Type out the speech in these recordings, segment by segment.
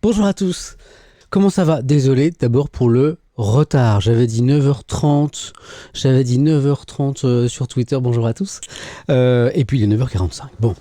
Bonjour à tous. Comment ça va? Désolé d'abord pour le retard. J'avais dit 9h30. Sur Twitter. Bonjour à tous. Et puis il est 9h45. Bon.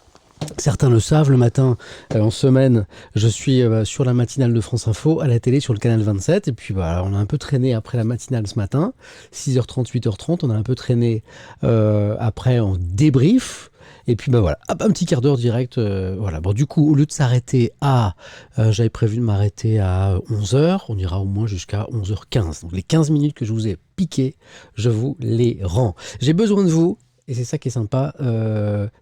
Certains le savent, le matin, en semaine, je suis sur la matinale de France Info, à la télé sur le canal 27. Et puis voilà, on a un peu traîné après la matinale ce matin, 6h30, 8h30. On a un peu traîné après en débrief. Et puis voilà, hop, un petit quart d'heure direct. Voilà. Bon, du coup, au lieu de s'arrêter à... j'avais prévu de m'arrêter à 11h. On ira au moins jusqu'à 11h15. Donc les 15 minutes que je vous ai piquées, je vous les rends. J'ai besoin de vous. Et c'est ça qui est sympa,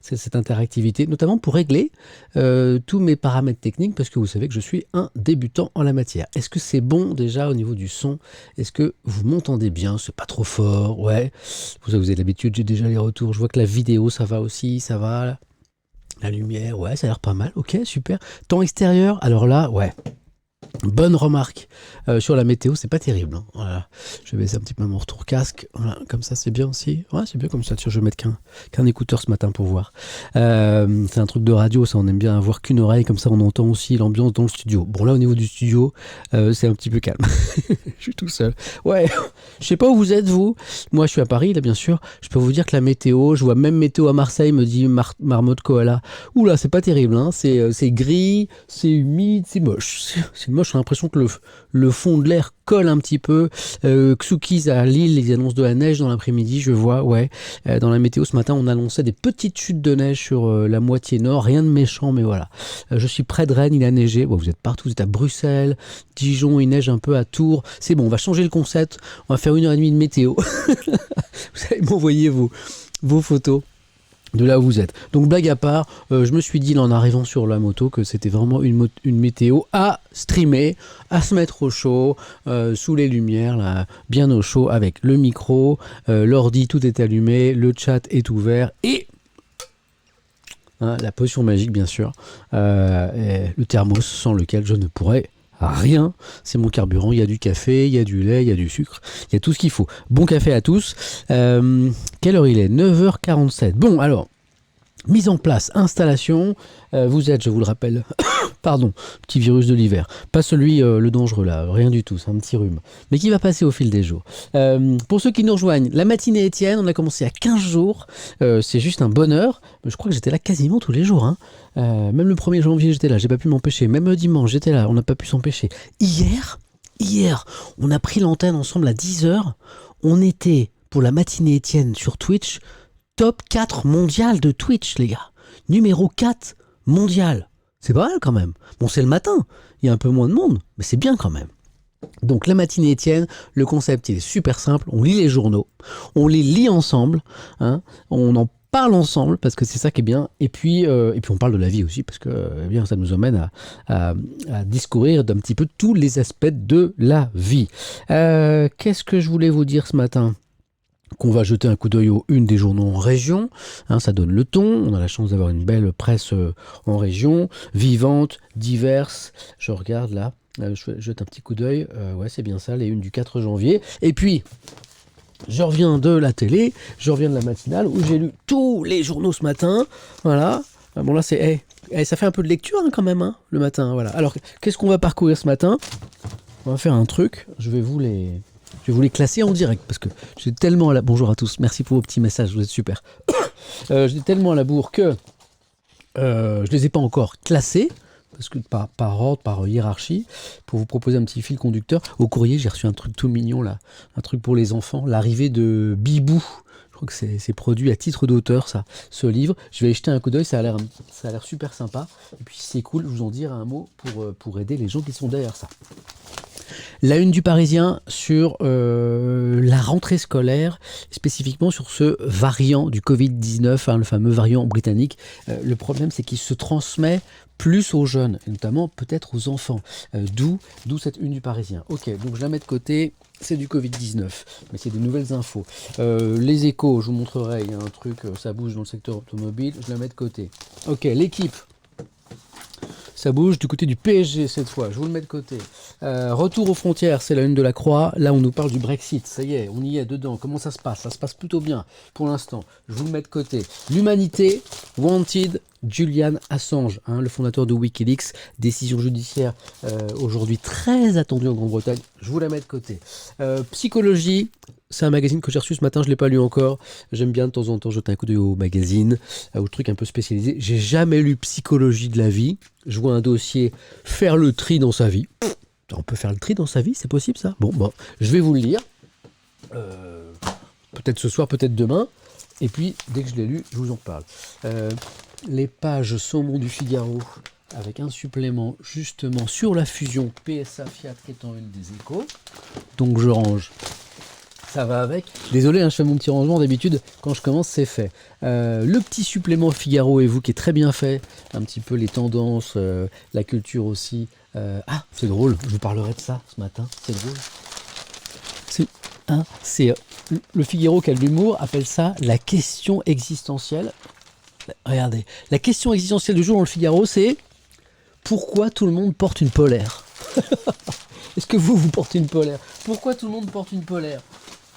c'est cette interactivité, notamment pour régler tous mes paramètres techniques, parce que vous savez que je suis un débutant en la matière. Est-ce que c'est bon déjà au niveau du son? Est-ce que vous m'entendez bien? C'est pas trop fort? Ouais. Vous avez l'habitude, j'ai déjà les retours. Je vois que la vidéo, ça va aussi, ça va. La lumière, ouais, ça a l'air pas mal. Ok, super. Temps extérieur, alors là, ouais. Bonne remarque sur la météo, c'est pas terrible. Hein. Voilà. Je vais baisser un petit peu mon retour casque. Voilà. Comme ça, c'est bien aussi. Ouais, c'est bien comme ça. Tiens, je vais mettre qu'un écouteur ce matin pour voir. C'est un truc de radio, ça. On aime bien avoir qu'une oreille, comme ça, on entend aussi l'ambiance dans le studio. Bon, là, au niveau du studio, c'est un petit peu calme. Je suis tout seul. Ouais, je sais pas où vous êtes, vous. Moi, je suis à Paris, là, bien sûr. Je peux vous dire que la météo, je vois même météo à Marseille, me dit Marmotte Koala. Oula, c'est pas terrible. Hein. C'est gris, c'est humide, c'est moche. C'est moche. J'ai l'impression que le fond de l'air colle un petit peu. Xukis à Lille, ils annoncent de la neige dans l'après-midi, je vois, ouais. Dans la météo ce matin, on annonçait des petites chutes de neige sur la moitié nord, rien de méchant, mais voilà. Je suis près de Rennes, il a neigé. Bon, vous êtes partout, vous êtes à Bruxelles, Dijon, il neige un peu à Tours. C'est bon, on va changer le concept, on va faire 1h30 de météo. Vous allez m'envoyer vos photos de là où vous êtes. Donc blague à part, je me suis dit en arrivant sur la moto que c'était vraiment une météo à streamer, à se mettre au chaud, sous les lumières, là, bien au chaud, avec le micro, l'ordi, tout est allumé, le chat est ouvert et la potion magique bien sûr, et le thermos sans lequel je ne pourrais rien, c'est mon carburant, il y a du café, il y a du lait, il y a du sucre, il y a tout ce qu'il faut. Bon café à tous. Quelle heure il est? 9h47. Bon, alors, mise en place, installation, vous êtes, je vous le rappelle, pardon, petit virus de l'hiver, pas celui, le dangereux là, rien du tout, c'est un petit rhume, mais qui va passer au fil des jours. Pour ceux qui nous rejoignent, la matinée Étienne, on a commencé à 15 jours, c'est juste un bonheur, je crois que j'étais là quasiment tous les jours, hein. Même le 1er janvier j'étais là, j'ai pas pu m'empêcher, même le dimanche j'étais là, on n'a pas pu s'empêcher. Hier, on a pris l'antenne ensemble à 10h, on était pour la matinée Étienne sur Twitch, top 4 mondial de Twitch, les gars. Numéro 4 mondial. C'est pas mal quand même. Bon, c'est le matin. Il y a un peu moins de monde, mais c'est bien quand même. Donc, la matinée Étienne, le concept, il est super simple. On lit les journaux. On les lit ensemble. Hein, on en parle ensemble parce que c'est ça qui est bien. Et puis on parle de la vie aussi parce que eh bien, ça nous emmène à discourir d'un petit peu tous les aspects de la vie. Qu'est-ce que je voulais vous dire ce matin ? Qu'on va jeter un coup d'œil aux unes des journaux en région, hein, ça donne le ton, on a la chance d'avoir une belle presse en région, vivante, diverse, je regarde là, je jette un petit coup d'œil, ouais c'est bien ça, les unes du 4 janvier, et puis je reviens de la télé, je reviens de la matinale, où j'ai lu tous les journaux ce matin, voilà, bon là c'est, ça fait un peu de lecture hein, quand même, hein, le matin, voilà, alors qu'est-ce qu'on va parcourir ce matin? On va faire un truc, je vais vous les classer en direct parce que j'ai tellement à la... Bonjour à tous, merci pour vos petits messages, vous êtes super. J'ai tellement à la bourre que je les ai pas encore classés parce que par ordre, par hiérarchie, pour vous proposer un petit fil conducteur. Au courrier, j'ai reçu un truc tout mignon là, un truc pour les enfants, l'arrivée de Bibou. Je crois que c'est produit à titre d'auteur, ça, ce livre. Je vais y jeter un coup d'œil, ça a l'air super sympa. Et puis si c'est cool, je vous en dirai un mot pour aider les gens qui sont derrière ça. La une du Parisien sur la rentrée scolaire, spécifiquement sur ce variant du Covid-19, hein, le fameux variant britannique. Le problème, c'est qu'il se transmet plus aux jeunes, et notamment peut-être aux enfants. D'où cette une du Parisien. Ok, donc je la mets de côté, c'est du Covid-19, mais c'est des nouvelles infos. Les Échos, je vous montrerai, il y a un truc, ça bouge dans le secteur automobile, je la mets de côté. Ok, l'équipe. Ça bouge du côté du PSG cette fois, je vous le mets de côté. Retour aux frontières, c'est la une de la Croix. Là, on nous parle du Brexit, ça y est, on y est dedans. Comment ça se passe? Ça se passe plutôt bien pour l'instant. Je vous le mets de côté. L'Humanité, Wanted, Julian Assange, le fondateur de Wikileaks. Décision judiciaire aujourd'hui très attendue en Grande-Bretagne. Je vous la mets de côté. Psychologie, c'est un magazine que j'ai reçu ce matin, je ne l'ai pas lu encore. J'aime bien de temps en temps jeter un coup d'œil au magazine, au truc un peu spécialisé. J'ai jamais lu Psychologie de la vie. Je vois un dossier faire le tri dans sa vie. On peut faire le tri dans sa vie, c'est possible ça? Bon, je vais vous le lire. Peut-être ce soir, peut-être demain. Et puis, dès que je l'ai lu, je vous en parle. Les pages saumon du Figaro, avec un supplément justement sur la fusion PSA-Fiat qui est en une des Échos. Donc je range. Ça va avec. Désolé, je fais mon petit rangement. D'habitude, quand je commence, c'est fait. Le petit supplément Figaro et vous qui est très bien fait. Un petit peu les tendances, la culture aussi. C'est drôle. Je vous parlerai de ça ce matin. C'est drôle. C'est le Figaro qui a de l'humour appelle ça la question existentielle. Regardez. La question existentielle du jour dans le Figaro, c'est pourquoi tout le monde porte une polaire? Est-ce que vous portez une polaire? Pourquoi tout le monde porte une polaire?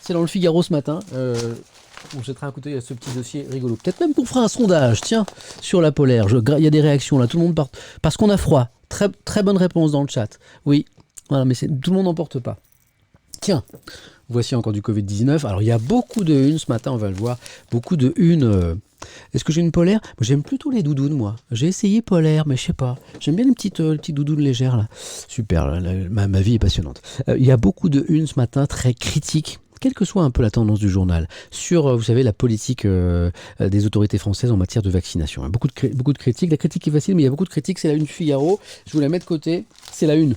C'est dans le Figaro ce matin. On jettera un coup d'œil à ce petit dossier rigolo. Peut-être même qu'on fera un sondage, tiens, sur la polaire. Il y a des réactions là, tout le monde porte. Parce qu'on a froid. Très, très bonne réponse dans le chat. Oui, voilà, mais tout le monde n'en porte pas. Tiens, voici encore du Covid-19. Alors il y a beaucoup de unes ce matin, on va le voir. Beaucoup de unes. Est-ce que j'ai une polaire? J'aime plutôt les doudounes, moi. J'ai essayé polaire, mais je sais pas. J'aime bien les petites doudounes légères, là. Super, ma vie est passionnante. Il y a beaucoup de unes ce matin, très critiques, quelle que soit un peu la tendance du journal, sur, vous savez, la politique des autorités françaises en matière de vaccination. Beaucoup de critiques. La critique est facile, mais il y a beaucoup de critiques. C'est la une Figaro. Je vous la mets de côté. C'est la une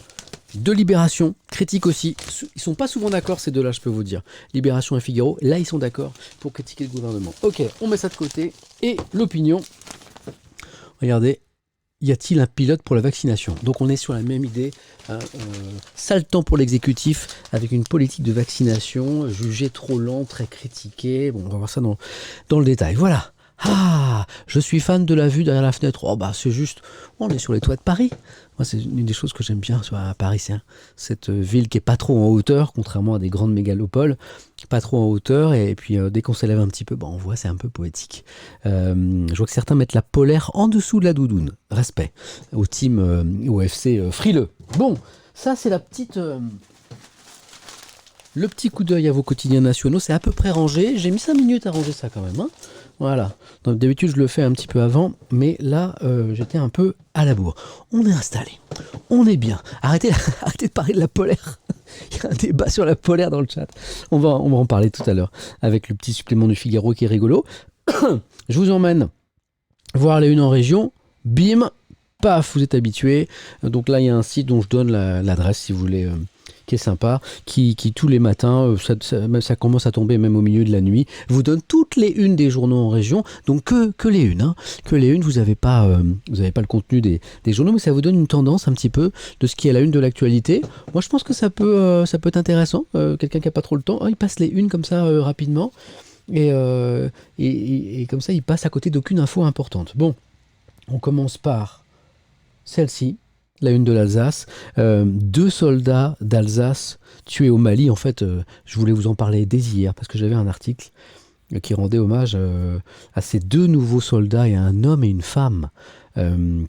de Libération, critique aussi. Ils sont pas souvent d'accord ces deux-là, je peux vous dire. Libération et Figaro, là ils sont d'accord pour critiquer le gouvernement. Ok, on met ça de côté. Et l'opinion, regardez, y a-t-il un pilote pour la vaccination? Donc on est sur la même idée. Sale temps pour l'exécutif avec une politique de vaccination jugée trop lente, très critiquée. Bon, on va voir ça dans le détail. Voilà. Je suis fan de la vue derrière la fenêtre. C'est juste, on est sur les toits de Paris. Moi, c'est une des choses que j'aime bien à Paris, c'est cette ville qui est pas trop en hauteur, contrairement à des grandes mégalopoles, pas trop en hauteur. Et puis dès qu'on s'élève un petit peu, on voit, c'est un peu poétique. Je vois que certains mettent la polaire en dessous de la doudoune. Respect au team au FC frileux. Bon, ça c'est la petite. Le petit coup d'œil à vos quotidiens nationaux, c'est à peu près rangé. J'ai mis 5 minutes à ranger ça quand même. Voilà. Donc, d'habitude, je le fais un petit peu avant, mais là, j'étais un peu à la bourre. On est installé. On est bien. Arrêtez de parler de la polaire. Il y a un débat sur la polaire dans le chat. On va en parler tout à l'heure avec le petit supplément du Figaro qui est rigolo. Je vous emmène voir les unes en région. Bim, paf, vous êtes habitués. Donc là, il y a un site dont je donne l'adresse si vous voulez... qui est sympa, qui tous les matins, ça commence à tomber même au milieu de la nuit, vous donne toutes les unes des journaux en région, donc que les unes, que les unes, vous n'avez pas le contenu des journaux, mais ça vous donne une tendance un petit peu de ce qui est la une de l'actualité. Moi je pense que ça peut être intéressant, quelqu'un qui n'a pas trop le temps, il passe les unes comme ça rapidement, et comme ça il passe à côté d'aucune info importante. Bon, on commence par celle-ci. La une de l'Alsace, 2 soldats d'Alsace tués au Mali. En fait, je voulais vous en parler dès hier parce que j'avais un article qui rendait hommage à ces 2 nouveaux soldats, et à un homme et une femme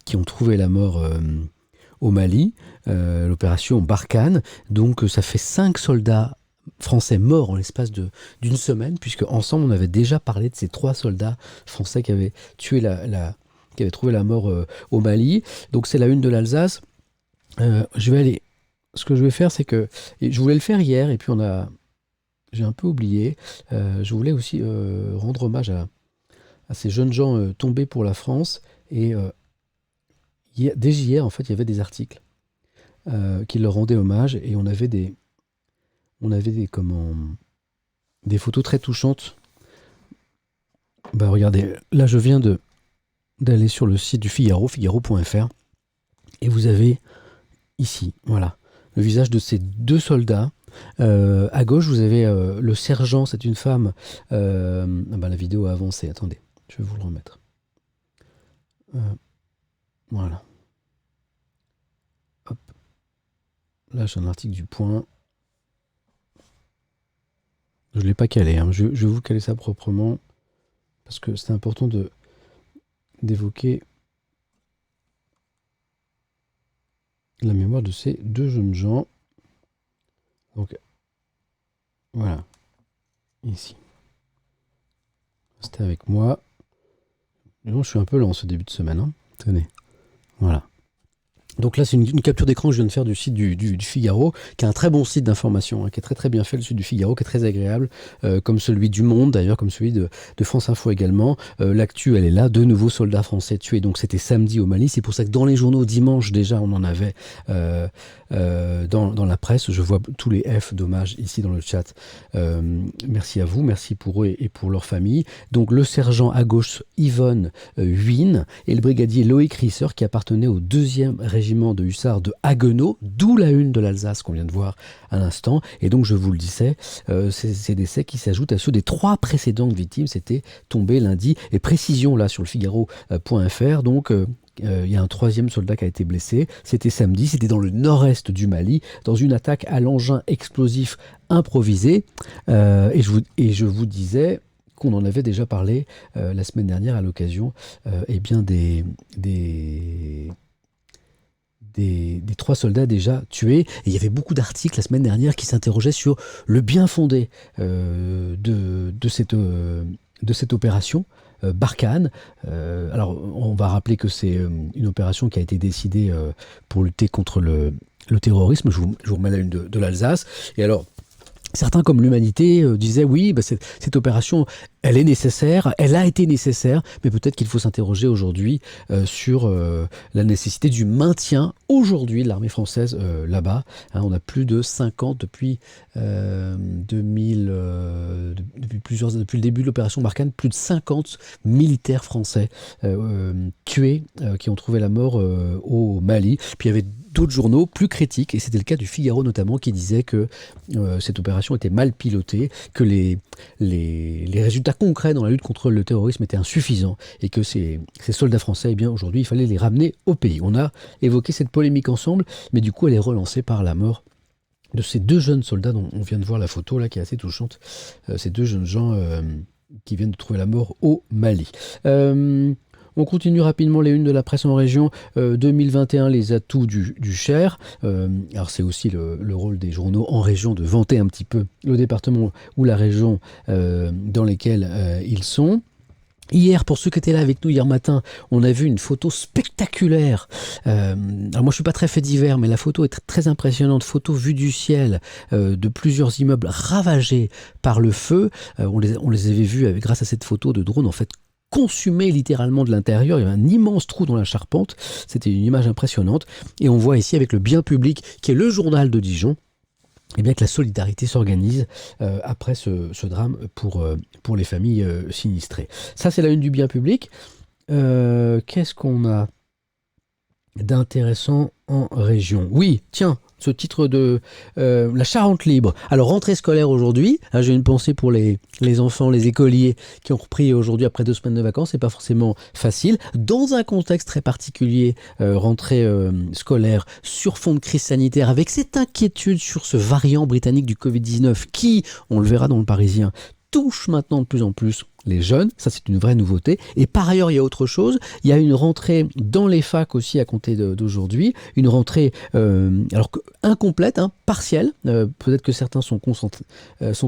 qui ont trouvé la mort au Mali, l'opération Barkhane. Donc ça fait 5 soldats français morts en l'espace d'une semaine, puisque ensemble on avait déjà parlé de ces 3 soldats français qui avaient tué qui avait trouvé la mort au Mali. Donc c'est la une de l'Alsace. Ce que je vais faire, c'est que je voulais le faire hier, et puis j'ai un peu oublié. Je voulais aussi rendre hommage à ces jeunes gens tombés pour la France. Et dès hier, en fait, il y avait des articles qui leur rendaient hommage, et on avait des photos très touchantes. Regardez, là je viens d'aller sur le site du Figaro, figaro.fr, et vous avez ici, voilà, le visage de ces 2 soldats. À gauche, vous avez le sergent, c'est une femme. La vidéo a avancé, attendez, je vais vous le remettre. Voilà. là j'ai un article du Point. Je ne l'ai pas calé, hein. Je vais vous caler ça proprement, parce que c'est important d'évoquer la mémoire de ces deux jeunes gens. Donc, voilà, ici. Restez avec moi. Je suis un peu lent ce début de semaine, hein. Tenez, voilà. Donc là, c'est une capture d'écran que je viens de faire du site du Figaro, qui est un très bon site d'information, hein, qui est très très bien fait, le site du Figaro, qui est très agréable, comme celui du Monde d'ailleurs, comme celui de France Info également. L'actu, elle est là, 2 nouveaux soldats français tués, donc c'était samedi au Mali. C'est pour ça que dans les journaux, dimanche déjà, on en avait dans la presse. Je vois tous les F d'hommage ici dans le chat. Merci à vous, merci pour eux et pour leur famille. Donc le sergent à gauche, Yvonne Huynh, et le brigadier Loïc Risser, qui appartenait au 2e régiment de hussards de Haguenau, d'où la une de l'Alsace qu'on vient de voir à l'instant. Et donc, je vous le disais, ces décès qui s'ajoutent à ceux des 3 précédentes victimes. C'était tombé lundi. Et précision là sur le Figaro.fr. Donc, il y a un 3e soldat qui a été blessé. C'était samedi, c'était dans le nord-est du Mali, dans une attaque à l'engin explosif improvisé. Et je vous disais qu'on en avait déjà parlé la semaine dernière à l'occasion des 3 soldats déjà tués. Et il y avait beaucoup d'articles la semaine dernière qui s'interrogeaient sur le bien fondé de cette opération. Barkhane. Alors, on va rappeler que c'est une opération qui a été décidée pour lutter contre le terrorisme. Je vous remets la une de l'Alsace. Et alors, certains, comme l'Humanité, disaient oui, cette opération, elle est nécessaire, elle a été nécessaire, mais peut-être qu'il faut s'interroger aujourd'hui sur la nécessité du maintien aujourd'hui de l'armée française là-bas. Hein, on a plus de 50 depuis depuis le début de l'opération Barkhane, plus de 50 militaires français tués, qui ont trouvé la mort au Mali. Puis il y avait d'autres journaux plus critiques, et c'était le cas du Figaro notamment, qui disait que cette opération était mal pilotée, que les résultats concrets dans la lutte contre le terrorisme étaient insuffisants, et que ces soldats français, eh bien aujourd'hui, il fallait les ramener au pays. On a évoqué cette polémique ensemble, mais du coup, elle est relancée par la mort de ces 2 jeunes soldats dont on vient de voir la photo là, qui est assez touchante. Ces 2 jeunes gens qui viennent de trouver la mort au Mali. On continue rapidement les unes de la presse en région. 2021, les atouts du Cher. Alors c'est aussi le rôle des journaux en région de vanter un petit peu le département ou la région dans lesquels ils sont. Hier, pour ceux qui étaient là avec nous hier matin, on a vu une photo spectaculaire. Alors moi, je suis pas très fait divers, mais la photo est très impressionnante. Photo vue du ciel de plusieurs immeubles ravagés par le feu. On les avait vus grâce à cette photo de drone, en fait, consumé littéralement de l'intérieur. Il y avait un immense trou dans la charpente. C'était une image impressionnante. Et on voit ici avec le Bien Public, qui est le journal de Dijon, eh bien que la solidarité s'organise après ce drame pour les familles sinistrées. Ça, c'est la une du Bien Public. Qu'est-ce qu'on a d'intéressant en région? Oui, tiens, ce titre de la Charente libre. Alors, rentrée scolaire aujourd'hui. Hein, j'ai une pensée pour les enfants, les écoliers qui ont repris aujourd'hui après 2 semaines de vacances. C'est pas forcément facile. Dans un contexte très particulier, rentrée scolaire sur fond de crise sanitaire, avec cette inquiétude sur ce variant britannique du Covid-19 qui, on le verra dans le Parisien, touche maintenant de plus en plus les jeunes. Ça, c'est une vraie nouveauté. Et par ailleurs, il y a autre chose. Il y a une rentrée dans les facs aussi à compter d'aujourd'hui. Une rentrée alors incomplète, hein, partielle. Peut-être que certains sont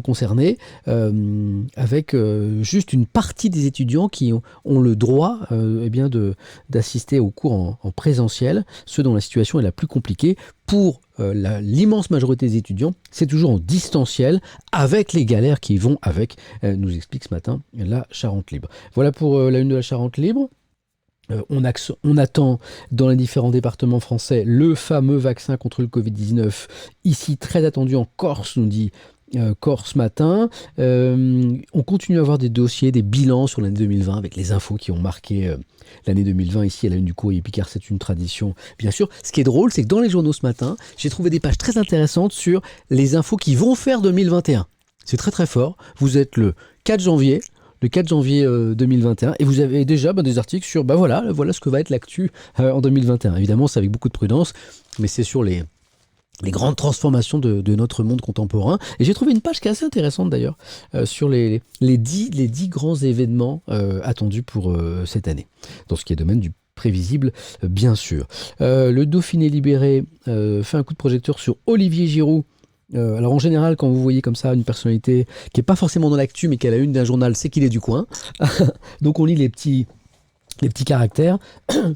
concernés, avec juste une partie des étudiants qui ont le droit eh bien d'assister aux cours en présentiel, ceux dont la situation est la plus compliquée. Pour l'immense majorité des étudiants, c'est toujours en distanciel, avec les galères qui vont avec, nous explique ce matin la Charente libre. Voilà pour la une de la Charente libre. On attend dans les différents départements français le fameux vaccin contre le Covid-19, ici très attendu en Corse, nous dit Corse matin. On continue à avoir des dossiers, des bilans sur l'année 2020 avec les infos qui ont marqué l'année 2020 ici à la une du Courrier Picard. C'est une tradition, bien sûr. Ce qui est drôle, c'est que dans les journaux ce matin, j'ai trouvé des pages très intéressantes sur les infos qui vont faire 2021. C'est très très fort. Vous êtes le 4 janvier 2021, et vous avez déjà des articles sur voilà ce que va être l'actu en 2021. Évidemment, c'est avec beaucoup de prudence, mais c'est sur les les grandes transformations de notre monde contemporain. Et j'ai trouvé une page qui est assez intéressante d'ailleurs, sur les 10 grands événements attendus pour cette année, dans ce qui est domaine du prévisible, bien sûr. Le Dauphiné Libéré fait un coup de projecteur sur Olivier Giroud. Alors en général, quand vous voyez comme ça une personnalité qui n'est pas forcément dans l'actu, mais qui est à la une d'un journal, c'est qu'il est du coin. Donc on lit les petits caractères,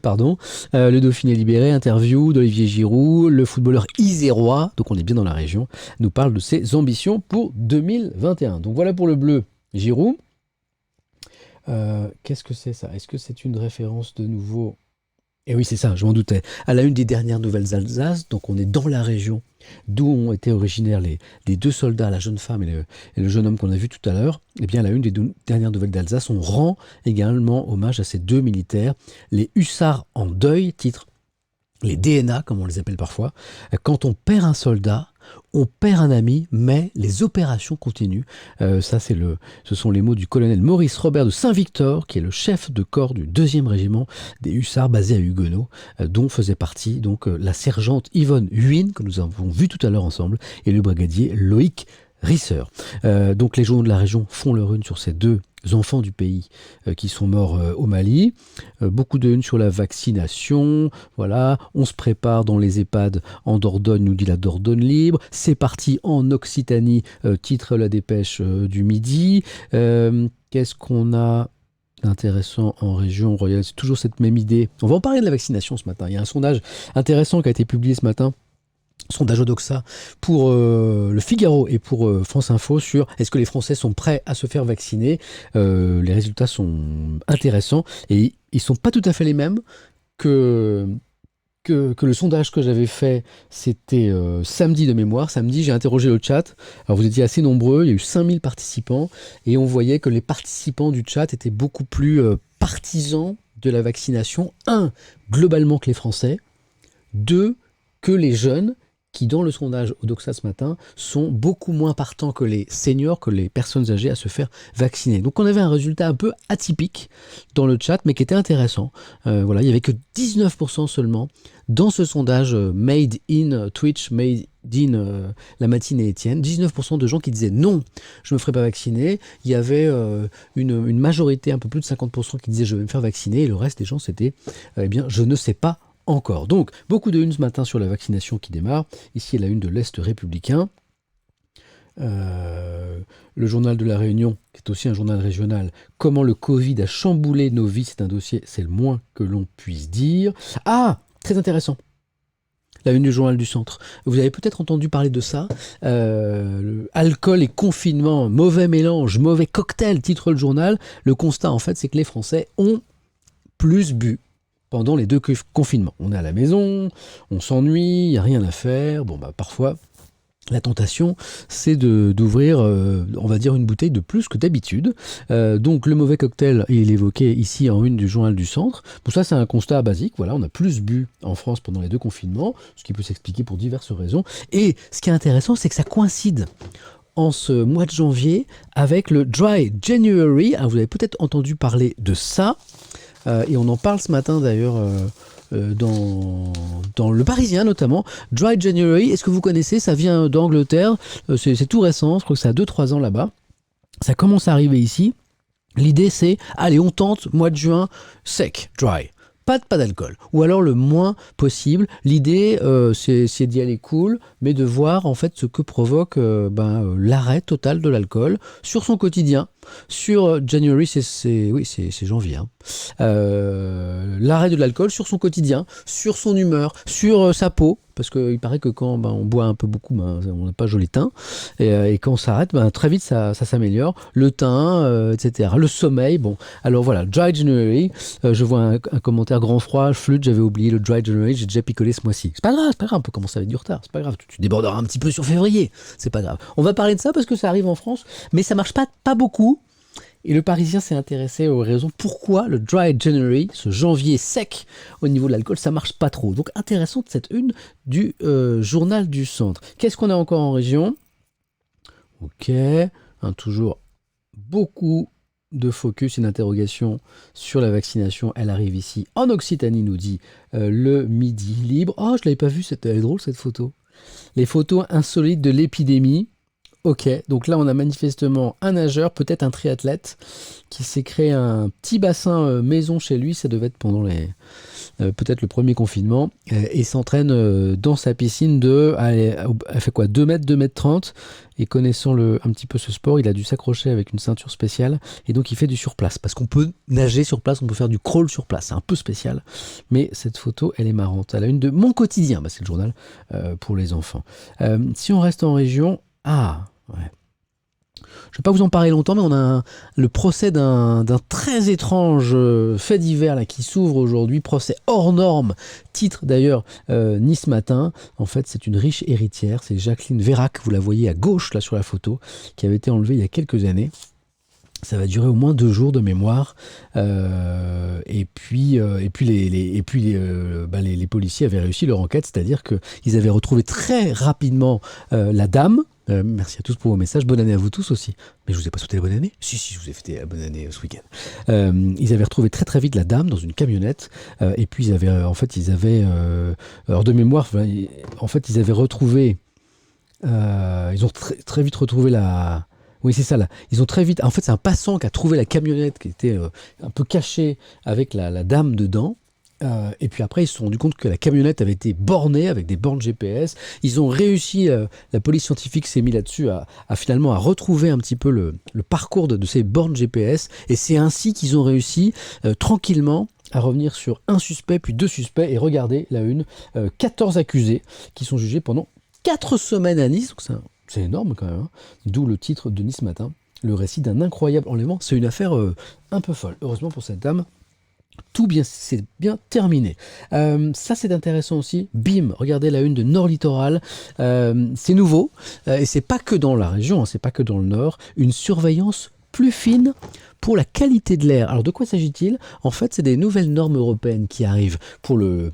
pardon. Le Dauphiné Libéré, interview d'Olivier Giroud, le footballeur isérois, donc on est bien dans la région, nous parle de ses ambitions pour 2021. Donc voilà pour le bleu Giroud. Qu'est-ce que c'est ça? Est-ce que c'est une référence de nouveau? Et oui, c'est ça, je m'en doutais. À la une des dernières nouvelles Alsace, donc on est dans la région d'où ont été originaires les 2 soldats, la jeune femme et le jeune homme qu'on a vu tout à l'heure. Eh bien, à la une des dernières nouvelles d'Alsace, on rend également hommage à ces 2 militaires, les hussards en deuil, titre les DNA, comme on les appelle parfois. Quand on perd un soldat, on perd un ami, mais les opérations continuent. Ça, ce sont les mots du colonel Maurice Robert de Saint-Victor, qui est le chef de corps du 2e régiment des hussards basé à Huguenot, dont faisait partie donc la sergente Yvonne Huynh, que nous avons vu tout à l'heure ensemble, et le brigadier Loïc Risser. Donc les journaux de la région font leur une sur ces 2 enfants du pays qui sont morts au Mali. Beaucoup de une sur la vaccination. Voilà, on se prépare dans les EHPAD en Dordogne, nous dit la Dordogne libre. C'est parti en Occitanie, titre la dépêche du midi. Qu'est-ce qu'on a intéressant en région royale? C'est toujours cette même idée. On va en parler de la vaccination ce matin. Il y a un sondage intéressant qui a été publié ce matin. Sondage Odoxa pour le Figaro et pour France Info sur est-ce que les Français sont prêts à se faire vacciner. Les résultats sont intéressants et ils sont pas tout à fait les mêmes que le sondage que j'avais fait. C'était samedi de mémoire. Samedi, j'ai interrogé le chat. Alors vous étiez assez nombreux, il y a eu 5000 participants et on voyait que les participants du chat étaient beaucoup plus partisans de la vaccination. Globalement que les Français. 2, que les jeunes, qui dans le sondage Odoxa ce matin sont beaucoup moins partants que les seniors, que les personnes âgées à se faire vacciner. Donc on avait un résultat un peu atypique dans le chat, mais qui était intéressant. Voilà, il n'y avait que 19% seulement dans ce sondage Made in Twitch, Made in la matinée Étienne, 19% de gens qui disaient non, je ne me ferai pas vacciner. Il y avait une majorité, un peu plus de 50% qui disaient je vais me faire vacciner, et le reste des gens c'était eh bien je ne sais pas encore. Donc, beaucoup de une ce matin sur la vaccination qui démarre. Ici, la une de l'Est républicain. Le journal de La Réunion, qui est aussi un journal régional. Comment le Covid a chamboulé nos vies, c'est un dossier, c'est le moins que l'on puisse dire. Ah, très intéressant. La une du journal du Centre. Vous avez peut-être entendu parler de ça. Alcool et confinement, mauvais mélange, mauvais cocktail, titre le journal. Le constat, en fait, c'est que les Français ont plus bu pendant les 2 confinements. On est à la maison, on s'ennuie, il n'y a rien à faire. Bon, parfois, la tentation, c'est d'ouvrir, on va dire, une bouteille de plus que d'habitude. Donc, le mauvais cocktail, il est évoqué ici en une du journal du Centre. Pour ça, c'est un constat basique. Voilà, on a plus bu en France pendant les 2 confinements, ce qui peut s'expliquer pour diverses raisons. Et ce qui est intéressant, c'est que ça coïncide en ce mois de janvier avec le Dry January. Alors, vous avez peut-être entendu parler de ça. Et on en parle ce matin d'ailleurs dans Le Parisien notamment. Dry January, est-ce que vous connaissez? Ça vient d'Angleterre, c'est tout récent, je crois que ça a 2-3 ans là-bas. Ça commence à arriver ici. L'idée c'est, allez on tente, mois de juin, sec, dry. Pas d'alcool, ou alors le moins possible. L'idée, c'est d'y aller cool, mais de voir en fait ce que provoque l'arrêt total de l'alcool sur son quotidien. Sur January, c'est janvier. Hein. L'arrêt de l'alcool sur son quotidien, sur son humeur, sur sa peau, parce qu'il paraît que quand on boit un peu beaucoup, on n'a pas joli teint, et quand on s'arrête, très vite ça s'améliore. Le teint, etc. Le sommeil, bon. Alors voilà, Dry January, je vois un commentaire grand froid, flûte, j'avais oublié le Dry January, j'ai déjà picolé ce mois-ci. C'est pas grave, on peut commencer avec du retard, c'est pas grave, tu déborderas un petit peu sur février, c'est pas grave. On va parler de ça parce que ça arrive en France, mais ça marche pas beaucoup. Et le Parisien s'est intéressé aux raisons pourquoi le Dry January, ce janvier sec au niveau de l'alcool, ça marche pas trop. Donc intéressante cette une du journal du Centre. Qu'est-ce qu'on a encore en région? Ok, toujours beaucoup de focus et d'interrogation sur la vaccination. Elle arrive ici en Occitanie, nous dit le Midi Libre. Oh, je l'avais pas vue, elle est drôle cette photo. Les photos insolites de l'épidémie. Ok, donc là on a manifestement un nageur, peut-être un triathlète, qui s'est créé un petit bassin maison chez lui, ça devait être pendant peut-être le premier confinement, et s'entraîne dans sa piscine elle fait quoi, 2 mètres, 2 mètres 30, et connaissant un petit peu ce sport, il a dû s'accrocher avec une ceinture spéciale, et donc il fait du surplace, parce qu'on peut nager sur place, on peut faire du crawl sur place, c'est un peu spécial, mais cette photo elle est marrante, elle a une de Mon Quotidien, c'est le journal pour les enfants. Si on reste en région, ouais. Je ne vais pas vous en parler longtemps, mais on a le procès d'un très étrange fait divers là, qui s'ouvre aujourd'hui, procès hors norme, titre d'ailleurs Nice Matin. En fait, c'est une riche héritière, c'est Jacqueline Vérac, vous la voyez à gauche là sur la photo, qui avait été enlevée il y a quelques années. Ça va durer au moins 2 jours de mémoire. Et puis les policiers avaient réussi leur enquête, c'est-à-dire qu'ils avaient retrouvé très rapidement la dame. Merci à tous pour vos messages. Bonne année à vous tous aussi. Mais je vous ai pas souhaité la bonne année. Si, je vous ai fêté la bonne année ce week-end. Ils avaient retrouvé très très vite la dame dans une camionnette. Et puis ils avaient, alors de mémoire, en fait, ils avaient retrouvé. Ils ont très vite retrouvé la. Oui, c'est ça là. Ils ont très vite. En fait, c'est un passant qui a trouvé la camionnette qui était un peu cachée avec la dame dedans. Et puis après, ils se sont rendus compte que la camionnette avait été bornée avec des bornes GPS. Ils ont réussi, la police scientifique s'est mis là-dessus finalement à retrouver un petit peu le parcours de ces bornes GPS. Et c'est ainsi qu'ils ont réussi tranquillement à revenir sur un suspect, puis 2 suspects. Et regardez la une, 14 accusés qui sont jugés pendant 4 semaines à Nice. Donc c'est énorme quand même, hein. D'où le titre de Nice Matin, le récit d'un incroyable enlèvement. C'est une affaire un peu folle. Heureusement pour cette dame, c'est bien terminé. Ça c'est intéressant aussi. Bim, regardez la une de Nord Littoral. C'est nouveau et c'est pas que dans la région, hein, c'est pas que dans le Nord. Une surveillance plus fine pour la qualité de l'air. Alors de quoi s'agit-il? En fait, c'est des nouvelles normes européennes qui arrivent pour le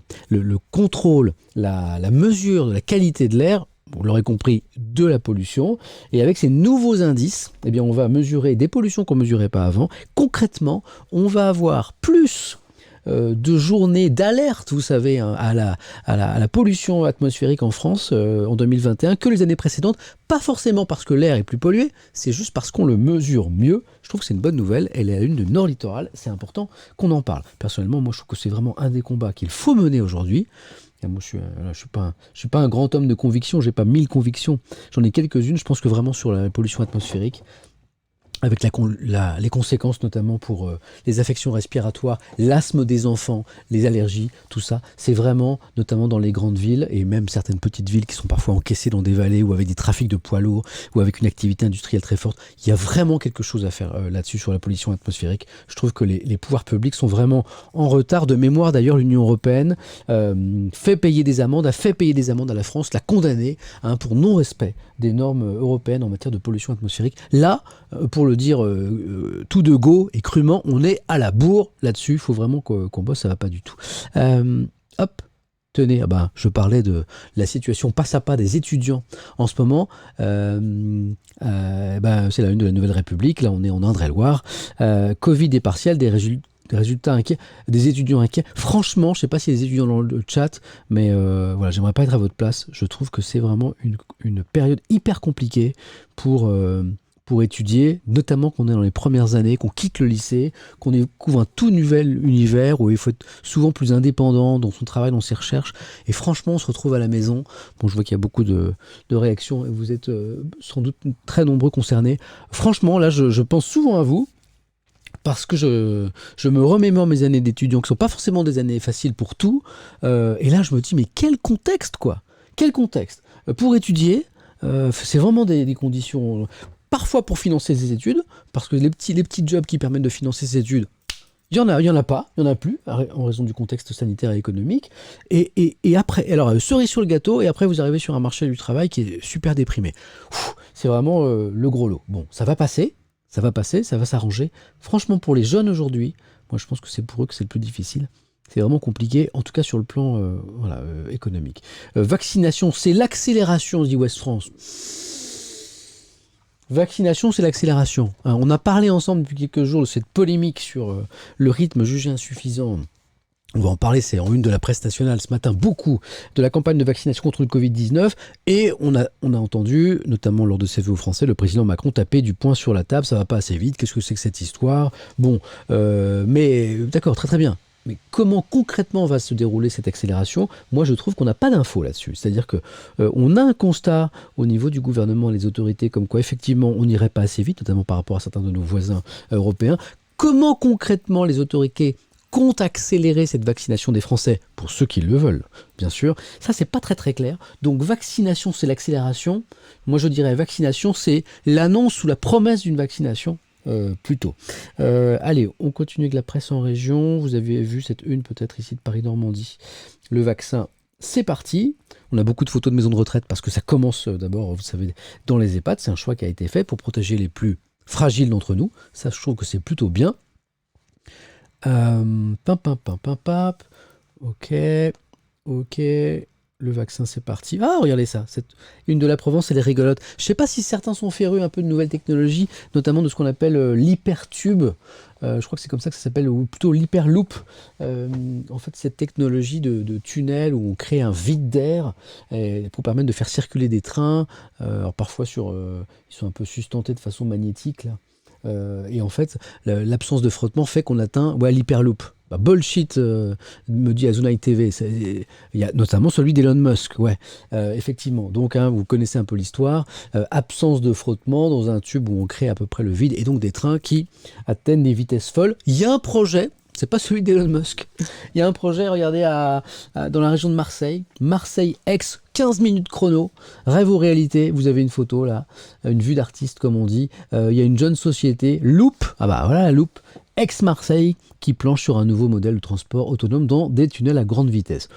contrôle, la mesure de la qualité de l'air. Vous l'aurez compris, de la pollution. Et avec ces nouveaux indices, eh bien, on va mesurer des pollutions qu'on ne mesurait pas avant. Concrètement, on va avoir plus de journées d'alerte, vous savez, hein, à la pollution atmosphérique en France en 2021 que les années précédentes. Pas forcément parce que l'air est plus pollué, c'est juste parce qu'on le mesure mieux. Je trouve que c'est une bonne nouvelle. Elle est à la une de Nord Littoral. C'est important qu'on en parle. Personnellement, moi, je trouve que c'est vraiment un des combats qu'il faut mener aujourd'hui. Et moi, je suis pas un grand homme de conviction, j'ai pas 1000 convictions, j'en ai quelques-unes. Je pense que vraiment sur la pollution atmosphérique, avec les conséquences notamment pour les affections respiratoires, l'asthme des enfants, les allergies, tout ça, c'est vraiment, notamment dans les grandes villes, et même certaines petites villes qui sont parfois encaissées dans des vallées ou avec des trafics de poids lourds, ou avec une activité industrielle très forte, il y a vraiment quelque chose à faire là-dessus sur la pollution atmosphérique. Je trouve que les pouvoirs publics sont vraiment en retard. De mémoire d'ailleurs, l'Union européenne a fait payer des amendes à la France, l'a condamné pour non-respect des normes européennes en matière de pollution atmosphérique. Là, pour le dire tout de go et crûment, on est à la bourre là-dessus. Il faut vraiment qu'on bosse, ça va pas du tout. Hop, tenez, je parlais de la situation pas à pas des étudiants en ce moment. C'est la une de la Nouvelle République. Là, on est en Indre-et-Loire. Covid et partiel, des résultats inquiets, des étudiants inquiets. Franchement, je ne sais pas si les étudiants dans le chat, mais voilà, j'aimerais pas être à votre place. Je trouve que c'est vraiment une période hyper compliquée pour étudier, notamment qu'on est dans les premières années, qu'on quitte le lycée, qu'on découvre un tout nouvel univers où il faut être souvent plus indépendant dans son travail, dans ses recherches. Et franchement, on se retrouve à la maison. Bon, je vois qu'il y a beaucoup de réactions et vous êtes sans doute très nombreux concernés. Franchement, là, je pense souvent à vous. Parce que je me remémore mes années d'étudiant, qui ne sont pas forcément des années faciles pour tout. Et là, je me dis, mais quel contexte, quoi! Quel contexte! Pour étudier, c'est vraiment des conditions... Parfois pour financer ses études, parce que les petits jobs qui permettent de financer ses études, il y en a pas, il y en a plus, en raison du contexte sanitaire et économique. Et après, alors cerise sur le gâteau, et après vous arrivez sur un marché du travail qui est super déprimé. C'est vraiment le gros lot. Bon, ça va passer, ça va s'arranger. Franchement, pour les jeunes aujourd'hui, moi je pense que c'est pour eux que c'est le plus difficile. C'est vraiment compliqué, en tout cas sur le plan économique. Vaccination, c'est l'accélération, dit Ouest France. Vaccination, c'est l'accélération. On a parlé ensemble depuis quelques jours de cette polémique sur le rythme jugé insuffisant On va en parler, c'est en une de la presse nationale ce matin, beaucoup de la campagne de vaccination contre le Covid-19. Et on a entendu, notamment lors de ses vœux aux Français, le président Macron taper du poing sur la table. Ça va pas assez vite, qu'est-ce que c'est que cette histoire? Bon, mais d'accord, très très bien. Mais comment concrètement va se dérouler cette accélération? Moi, je trouve qu'on n'a pas d'infos là-dessus. C'est-à-dire que on a un constat au niveau du gouvernement et les autorités comme quoi effectivement on n'irait pas assez vite, notamment par rapport à certains de nos voisins européens. Comment concrètement les autorités comptent accélérer cette vaccination des Français, pour ceux qui le veulent, bien sûr. Ça, c'est pas très très clair. Donc, vaccination, c'est l'accélération. Moi, je dirais vaccination, c'est l'annonce ou la promesse d'une vaccination, plutôt. Allez, on continue avec la presse en région. Vous avez vu cette une, peut-être ici de Paris-Normandie. Le vaccin, c'est parti. On a beaucoup de photos de maisons de retraite parce que ça commence d'abord, vous savez, dans les EHPAD. C'est un choix qui a été fait pour protéger les plus fragiles d'entre nous. Ça, je trouve que c'est plutôt bien. Pap. Ok, le vaccin c'est parti. Ah, regardez ça, une de la Provence, elle est rigolote. Je sais pas si certains sont férus un peu de nouvelles technologies, notamment de ce qu'on appelle l'hypertube. Je crois que c'est comme ça que ça s'appelle, ou plutôt l'hyperloop. En fait, cette technologie de tunnel où on crée un vide d'air pour permettre de faire circuler des trains. Alors parfois ils sont un peu sustentés de façon magnétique là. Et en fait, l'absence de frottement fait qu'on atteint l'hyperloop. Bah, bullshit, me dit Azunai TV. Il y a notamment celui d'Elon Musk, effectivement. Donc, vous connaissez un peu l'histoire. Absence de frottement dans un tube où on crée à peu près le vide, et donc des trains qui atteignent des vitesses folles. Il y a un projet. C'est pas celui d'Elon Musk. Il y a un projet, regardez, dans la région de Marseille. Marseille-Aix, 15 minutes chrono. Rêve ou réalité, vous avez une photo là, une vue d'artiste comme on dit. Il y a une jeune société, Loop, la Loop, Aix-Marseille, qui planche sur un nouveau modèle de transport autonome dans des tunnels à grande vitesse.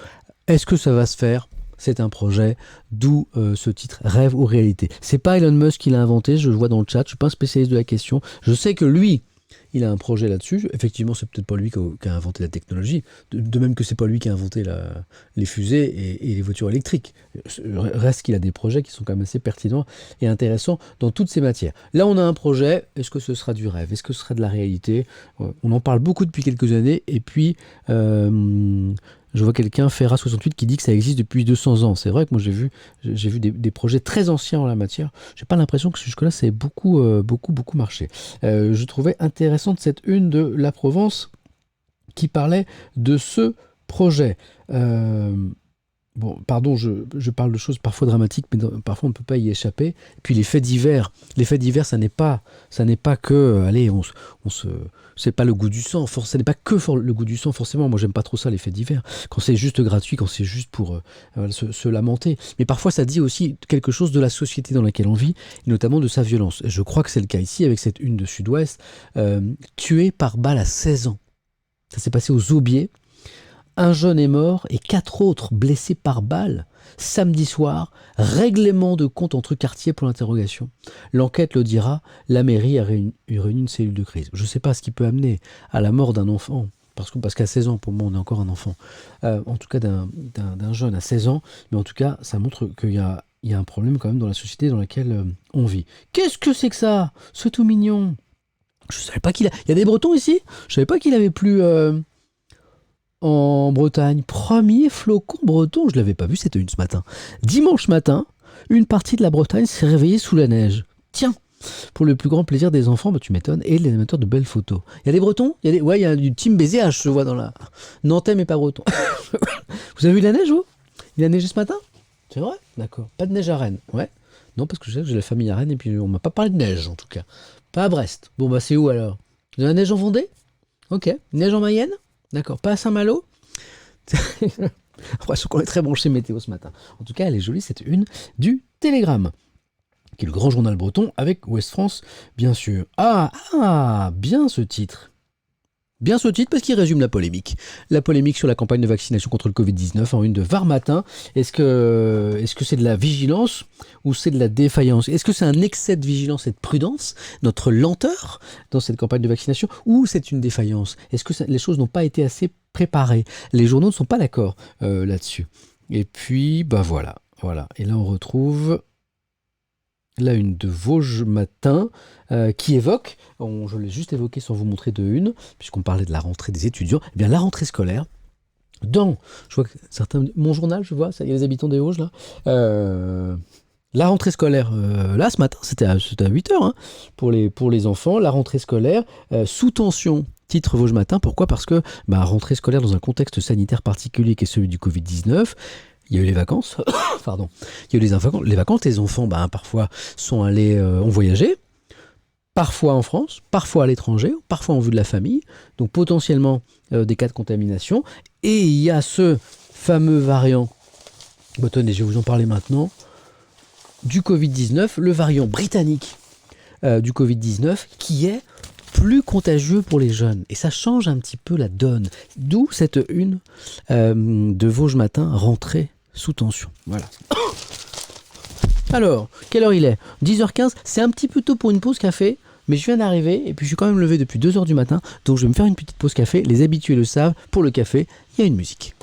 Est-ce que ça va se faire ? C'est un projet, d'où ce titre, Rêve ou réalité. C'est pas Elon Musk qui l'a inventé, je le vois dans le chat, je suis pas un spécialiste de la question. Je sais que lui, il a un projet là-dessus. Effectivement, c'est peut-être pas lui qui a inventé la technologie. De même que c'est pas lui qui a inventé les fusées et les voitures électriques. Reste qu'il a des projets qui sont quand même assez pertinents et intéressants dans toutes ces matières. Là, on a un projet. Est-ce que ce sera du rêve? Est-ce que ce sera de la réalité? On en parle beaucoup depuis quelques années. Et puis, je vois quelqu'un, Ferra68, qui dit que ça existe depuis 200 ans. C'est vrai que moi, j'ai vu des projets très anciens en la matière. J'ai pas l'impression que jusque-là, ça ait beaucoup marché. Je trouvais intéressante cette une de La Provence qui parlait de ce projet. Bon, pardon, je parle de choses parfois dramatiques, mais parfois on ne peut pas y échapper. Et puis les faits divers, ça n'est pas que, allez, c'est pas le goût du sang, ça n'est pas que le goût du sang forcément. Moi, j'aime pas trop ça, les faits divers. Quand c'est juste gratuit, quand c'est juste pour se lamenter. Mais parfois, ça dit aussi quelque chose de la société dans laquelle on vit, et notamment de sa violence. Et je crois que c'est le cas ici avec cette une de Sud-Ouest, tué par balle à 16 ans. Ça s'est passé aux Aubiers. Un jeune est mort et 4 autres blessés par balle. Samedi soir, règlement de compte entre quartiers pour l'interrogation. L'enquête le dira, la mairie a réuni une cellule de crise. Je ne sais pas ce qui peut amener à la mort d'un enfant, parce qu'à 16 ans, pour moi, on est encore un enfant. En tout cas, d'un jeune à 16 ans. Mais en tout cas, ça montre qu'il y a un problème quand même dans la société dans laquelle on vit. Qu'est-ce que c'est que ça? C'est tout mignon. Je savais pas qu'il a... Il y a des Bretons ici? Je savais pas qu'il avait plu... en Bretagne, premier flocon breton, je ne l'avais pas vu, c'était une ce matin. Dimanche matin, une partie de la Bretagne s'est réveillée sous la neige. Tiens, pour le plus grand plaisir des enfants, tu m'étonnes, et les amateurs de belles photos. Il y a des Bretons? Il y a du team BZH, je vois dans la... Nantais mais pas breton. Vous avez vu la neige, vous? Il a neigé ce matin? C'est vrai? D'accord. Pas de neige à Rennes? Ouais. Non, parce que je sais que j'ai la famille à Rennes, et puis on m'a pas parlé de neige, en tout cas. Pas à Brest. Bon, c'est où alors? De la neige en Vendée? Ok. Neige en Mayenne? D'accord, pas à Saint-Malo. Je qu'on est très branché météo ce matin. En tout cas, elle est jolie, c'est une du Télégramme, qui est le grand journal breton avec Ouest France, bien sûr. Bien ce titre. Bien ce titre parce qu'il résume la polémique. La polémique sur la campagne de vaccination contre le Covid-19 en une de Var Matin. Est-ce que c'est de la vigilance ou c'est de la défaillance? Est-ce que c'est un excès de vigilance et de prudence, notre lenteur dans cette campagne de vaccination, ou c'est une défaillance? Est-ce que les choses n'ont pas été assez préparées? Les journaux ne sont pas d'accord là-dessus. Et puis, voilà. Et là, on retrouve... la une de Vosges Matin qui évoque, je l'ai juste évoqué sans vous montrer de une, puisqu'on parlait de la rentrée des étudiants, eh bien la rentrée scolaire, Je vois que certains, mon journal, je vois, ça, il y a les habitants des Vosges là. La rentrée scolaire, là ce matin, c'était à 8h pour les enfants. La rentrée scolaire, sous tension, titre Vosges Matin. Pourquoi? Parce que rentrée scolaire dans un contexte sanitaire particulier qui est celui du Covid-19. Il y a eu les vacances, pardon. Il y a eu les vacances, les enfants, parfois sont allés, ont voyagé. Parfois en France, parfois à l'étranger, parfois en vue de la famille, donc potentiellement des cas de contamination. Et il y a ce fameux variant, tenez, je vais vous en parler maintenant, du Covid-19, le variant britannique du Covid-19, qui est plus contagieux pour les jeunes. Et ça change un petit peu la donne. D'où cette une de Vosges Matin, rentrée sous tension. Voilà. Alors, quelle heure il est? 10h15, c'est un petit peu tôt pour une pause café, mais je viens d'arriver et puis je suis quand même levé depuis 2h du matin, donc je vais me faire une petite pause café. Les habitués le savent, pour le café, il y a une musique.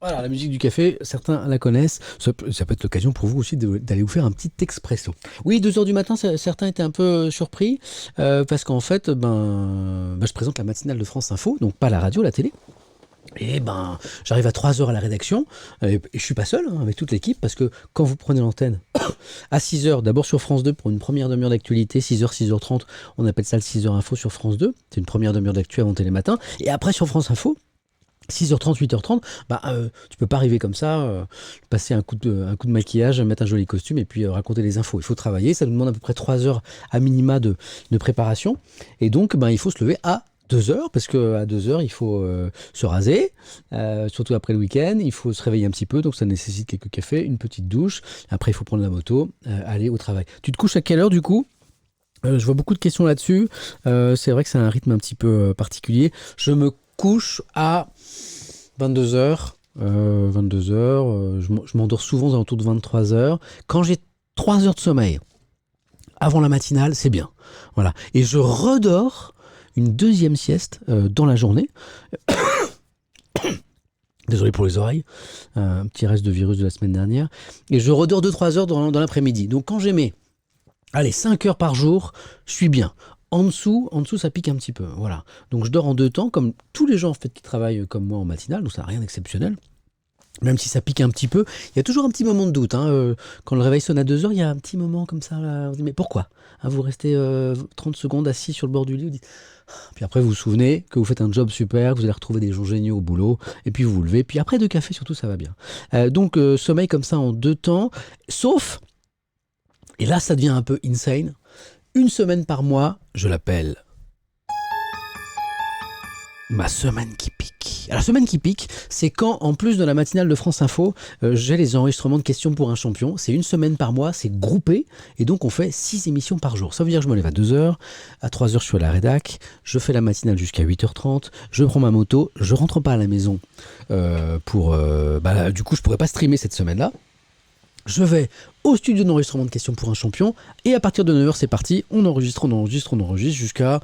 Voilà, la musique du café, certains la connaissent. Ça peut être l'occasion pour vous aussi d'aller vous faire un petit expresso. Oui, 2h du matin, certains étaient un peu surpris parce qu'en fait, je présente la matinale de France Info, donc pas la radio, la télé. Et j'arrive à 3h à la rédaction et je suis pas seul avec toute l'équipe parce que quand vous prenez l'antenne à 6h, d'abord sur France 2 pour une première demi-heure d'actualité, 6h, 6h30, on appelle ça le 6h Info sur France 2, c'est une première demi-heure d'actu avant Télématin, et après sur France Info, 6h30, 8h30, tu peux pas arriver comme ça, passer un coup de maquillage, mettre un joli costume et puis raconter les infos. Il faut travailler, ça nous demande à peu près 3 heures à minima de préparation. Et donc, il faut se lever à 2h, parce qu'à 2h, il faut se raser, surtout après le week-end, il faut se réveiller un petit peu, donc ça nécessite quelques cafés, une petite douche. Après, il faut prendre la moto, aller au travail. Tu te couches à quelle heure du coup ? Je vois beaucoup de questions là-dessus. C'est vrai que c'est un rythme un petit peu particulier. Je me couche à 22h. Je m'endors souvent aux alentours de 23h. Quand j'ai 3 heures de sommeil avant la matinale, c'est bien. Voilà. Et je redors une deuxième sieste dans la journée. Désolé pour les oreilles. Un petit reste de virus de la semaine dernière. Et je redors 2-3 heures dans l'après-midi. Donc quand j'ai mes 5 heures par jour, je suis bien. En dessous, ça pique un petit peu. Voilà. Donc je dors en 2 temps, comme tous les gens en fait qui travaillent comme moi en matinale, donc ça n'a rien d'exceptionnel. Même si ça pique un petit peu, il y a toujours un petit moment de doute. Quand le réveil sonne à 2h, il y a un petit moment comme ça. Là, on se dit, mais pourquoi vous restez 30 secondes assis sur le bord du lit, vous dites... Puis après, vous vous souvenez que vous faites un job super, que vous allez retrouver des gens géniaux au boulot, et puis vous vous levez. Puis après 2 cafés, surtout, ça va bien. Donc, sommeil comme ça en 2 temps, sauf... Et là, ça devient un peu insane. Une semaine par mois, je l'appelle ma semaine qui pique. Alors, la semaine qui pique, c'est quand, en plus de la matinale de France Info, j'ai les enregistrements de questions pour un champion. C'est une semaine par mois, c'est groupé, et donc on fait 6 émissions par jour. Ça veut dire que je me lève à 2h, à 3h je suis à la rédac, je fais la matinale jusqu'à 8h30, je prends ma moto, je rentre pas à la maison du coup je pourrais pas streamer cette semaine-là. Je vais au studio d'enregistrement de questions pour un champion, et à partir de 9h c'est parti, on enregistre jusqu'à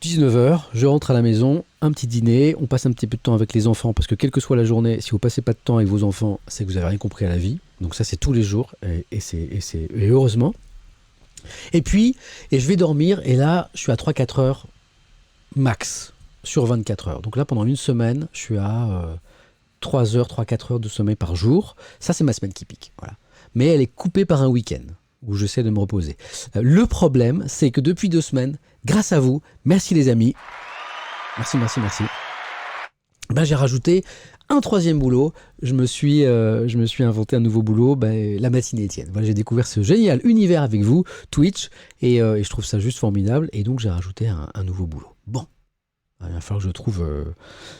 19h, je rentre à la maison, un petit dîner, on passe un petit peu de temps avec les enfants, parce que quelle que soit la journée, si vous passez pas de temps avec vos enfants, c'est que vous avez rien compris à la vie. Donc ça c'est tous les jours, et heureusement. Et je vais dormir, et là je suis à 3-4 heures max sur 24 heures. Donc là pendant une semaine, je suis à 3-4 heures de sommeil par jour. Ça c'est ma semaine qui pique, voilà. Mais elle est coupée par un week-end où j'essaie de me reposer. Le problème, c'est que depuis 2 semaines, grâce à vous, merci les amis, merci, j'ai rajouté un 3e boulot. Je me suis inventé un nouveau boulot, la matinée Étienne. Voilà, j'ai découvert ce génial univers avec vous, Twitch, et je trouve ça juste formidable, et donc j'ai rajouté un nouveau boulot. Bon, Il va falloir que je trouve,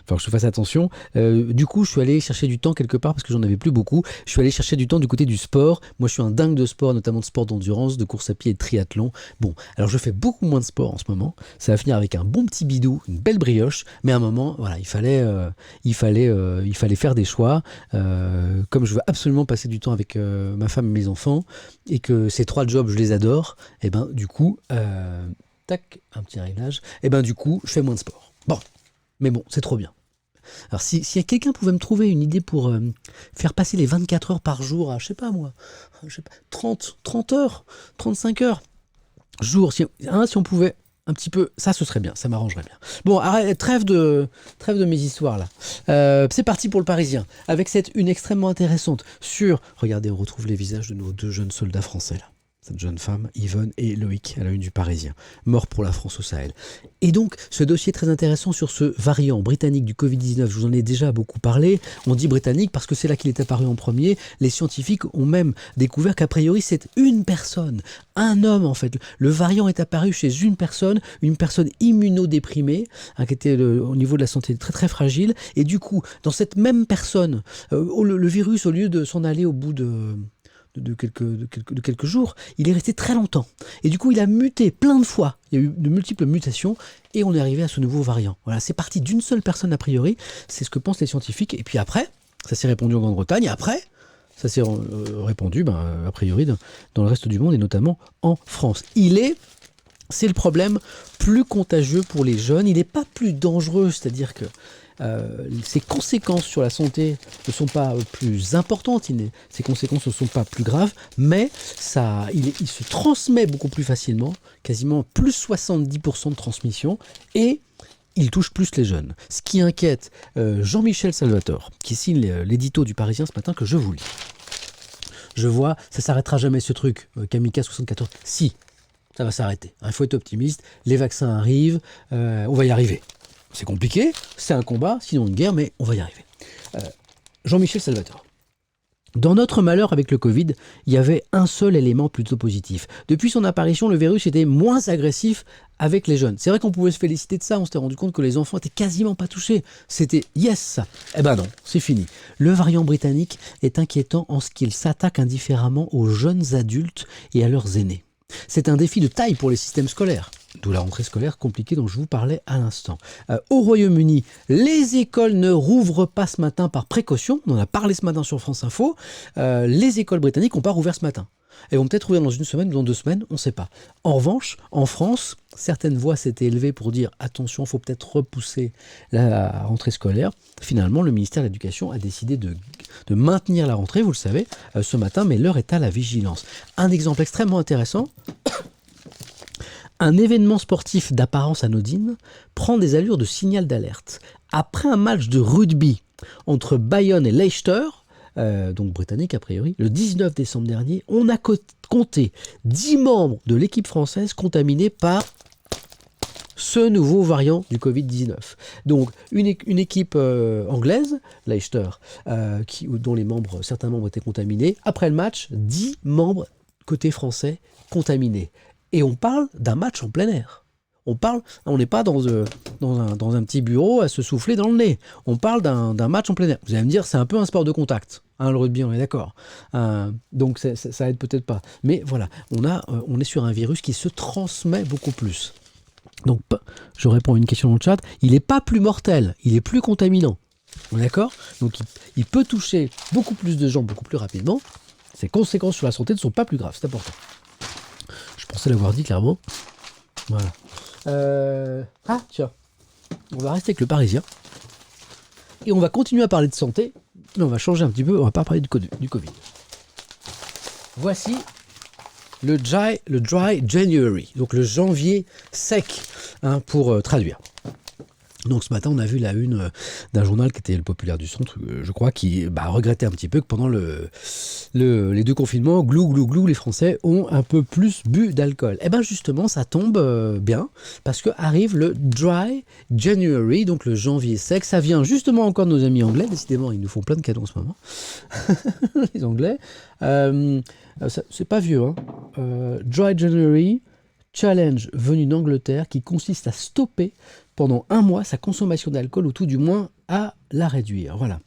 que je fasse attention. Du coup, je suis allé chercher du temps quelque part parce que j'en avais plus beaucoup. Je suis allé chercher du temps du côté du sport. Moi, je suis un dingue de sport, notamment de sport d'endurance, de course à pied et de triathlon. Bon, alors je fais beaucoup moins de sport en ce moment. Ça va finir avec un bon petit bidou, une belle brioche. Mais à un moment, voilà, il fallait faire des choix. Comme je veux absolument passer du temps avec ma femme et mes enfants et que ces 3 jobs, je les adore, et ben du coup, tac, un petit réglage. Et ben du coup, je fais moins de sport. Bon, mais bon, c'est trop bien. Alors si quelqu'un pouvait me trouver une idée pour faire passer les 24 heures par jour à, je sais pas moi, 30 heures, 35 heures, jour, si on pouvait un petit peu, ça ce serait bien, ça m'arrangerait bien. Bon, arrête, trêve de mes histoires là. C'est parti pour le Parisien, avec cette une extrêmement intéressante sur, regardez, on retrouve les visages de nos 2 jeunes soldats français là. Cette jeune femme, Yvonne et Loïc, à la une du Parisien, morts pour la France au Sahel. Et donc, ce dossier très intéressant sur ce variant britannique du Covid-19, je vous en ai déjà beaucoup parlé. On dit britannique parce que c'est là qu'il est apparu en premier. Les scientifiques ont même découvert qu'a priori, c'est une personne, un homme en fait. Le variant est apparu chez une personne immunodéprimée, qui était au niveau de la santé très très fragile. Et du coup, dans cette même personne, le virus, au lieu de s'en aller au bout de quelques jours, il est resté très longtemps. Et du coup, il a muté plein de fois. Il y a eu de multiples mutations et on est arrivé à ce nouveau variant. Voilà, c'est parti d'une seule personne a priori. C'est ce que pensent les scientifiques. Et puis après, ça s'est répandu en Grande-Bretagne. Et après, ça s'est répandu, a priori, dans le reste du monde et notamment en France. C'est le problème, plus contagieux pour les jeunes. Il n'est pas plus dangereux, c'est-à-dire que ses conséquences sur la santé ne sont pas plus importantes, ses conséquences ne sont pas plus graves, mais il se transmet beaucoup plus facilement, quasiment plus 70% de transmission, et il touche plus les jeunes. Ce qui inquiète Jean-Michel Salvatore, qui signe l'édito du Parisien ce matin, que je vous lis. Je vois, ça s'arrêtera jamais ce truc, Kamikaze 74. Si, ça va s'arrêter. Il faut être optimiste, les vaccins arrivent, on va y arriver. C'est compliqué, c'est un combat, sinon une guerre, mais on va y arriver. Jean-Michel Salvatore. Dans notre malheur avec le Covid, il y avait un seul élément plutôt positif. Depuis son apparition, le virus était moins agressif avec les jeunes. C'est vrai qu'on pouvait se féliciter de ça, on s'était rendu compte que les enfants étaient quasiment pas touchés. C'était yes ça. Eh ben non, c'est fini. Le variant britannique est inquiétant en ce qu'il s'attaque indifféremment aux jeunes adultes et à leurs aînés. C'est un défi de taille pour les systèmes scolaires. D'où la rentrée scolaire compliquée dont je vous parlais à l'instant. Au Royaume-Uni, les écoles ne rouvrent pas ce matin par précaution. On en a parlé ce matin sur France Info. Les écoles britanniques n'ont pas rouvert ce matin. Elles vont peut-être rouvrir dans une semaine ou dans 2 semaines, on ne sait pas. En revanche, en France, certaines voix s'étaient élevées pour dire attention, il faut peut-être repousser la rentrée scolaire. Finalement, le ministère de l'Éducation a décidé de maintenir la rentrée, vous le savez, ce matin, mais l'heure est à la vigilance. Un exemple extrêmement intéressant. Un événement sportif d'apparence anodine prend des allures de signal d'alerte. Après un match de rugby entre Bayonne et Leicester, donc britannique a priori, le 19 décembre dernier, on a compté 10 membres de l'équipe française contaminés par ce nouveau variant du Covid-19. Donc une équipe anglaise, Leicester, dont certains membres étaient contaminés. Après le match, 10 membres côté français contaminés. Et on parle d'un match en plein air. On n'est pas dans un petit bureau à se souffler dans le nez. On parle d'un match en plein air. Vous allez me dire, c'est un peu un sport de contact. Le rugby, on est d'accord. Donc ça aide peut-être pas. Mais voilà, on est sur un virus qui se transmet beaucoup plus. Donc, je réponds à une question dans le chat. Il n'est pas plus mortel, il est plus contaminant. On est d'accord ? Donc il peut toucher beaucoup plus de gens beaucoup plus rapidement. Ses conséquences sur la santé ne sont pas plus graves. C'est important. Je pensais l'avoir dit clairement. Voilà. Tiens. On va rester avec le Parisien. Et on va continuer à parler de santé. Mais on va changer un petit peu. On va pas parler du Covid. Voici le dry January. Donc le janvier sec, pour traduire. Donc ce matin, on a vu la une d'un journal qui était le Populaire du Centre, je crois, qui regrettait un petit peu que pendant les 2 confinements, glou, les Français ont un peu plus bu d'alcool. Et bien justement, ça tombe bien, parce que arrive le Dry January, donc le janvier sec. Ça vient justement encore de nos amis anglais, décidément, ils nous font plein de cadeaux en ce moment. Les Anglais. C'est pas vieux, Dry January, challenge venu d'Angleterre qui consiste à stopper pendant un mois sa consommation d'alcool, ou tout du moins à la réduire. Voilà.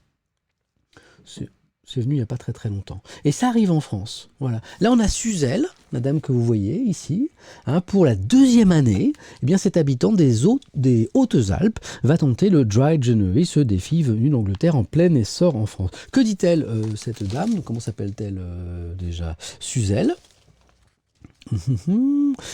C'est venu il n'y a pas très très longtemps. Et ça arrive en France. Voilà. Là, on a Suzelle, madame que vous voyez ici, hein, pour la 2e année. Eh bien, cette habitante des Hautes-Alpes va tenter le Dry January, ce défi venu d'Angleterre en plein essor en France. Que dit-elle, cette dame? Comment s'appelle-t-elle déjà? Suzelle.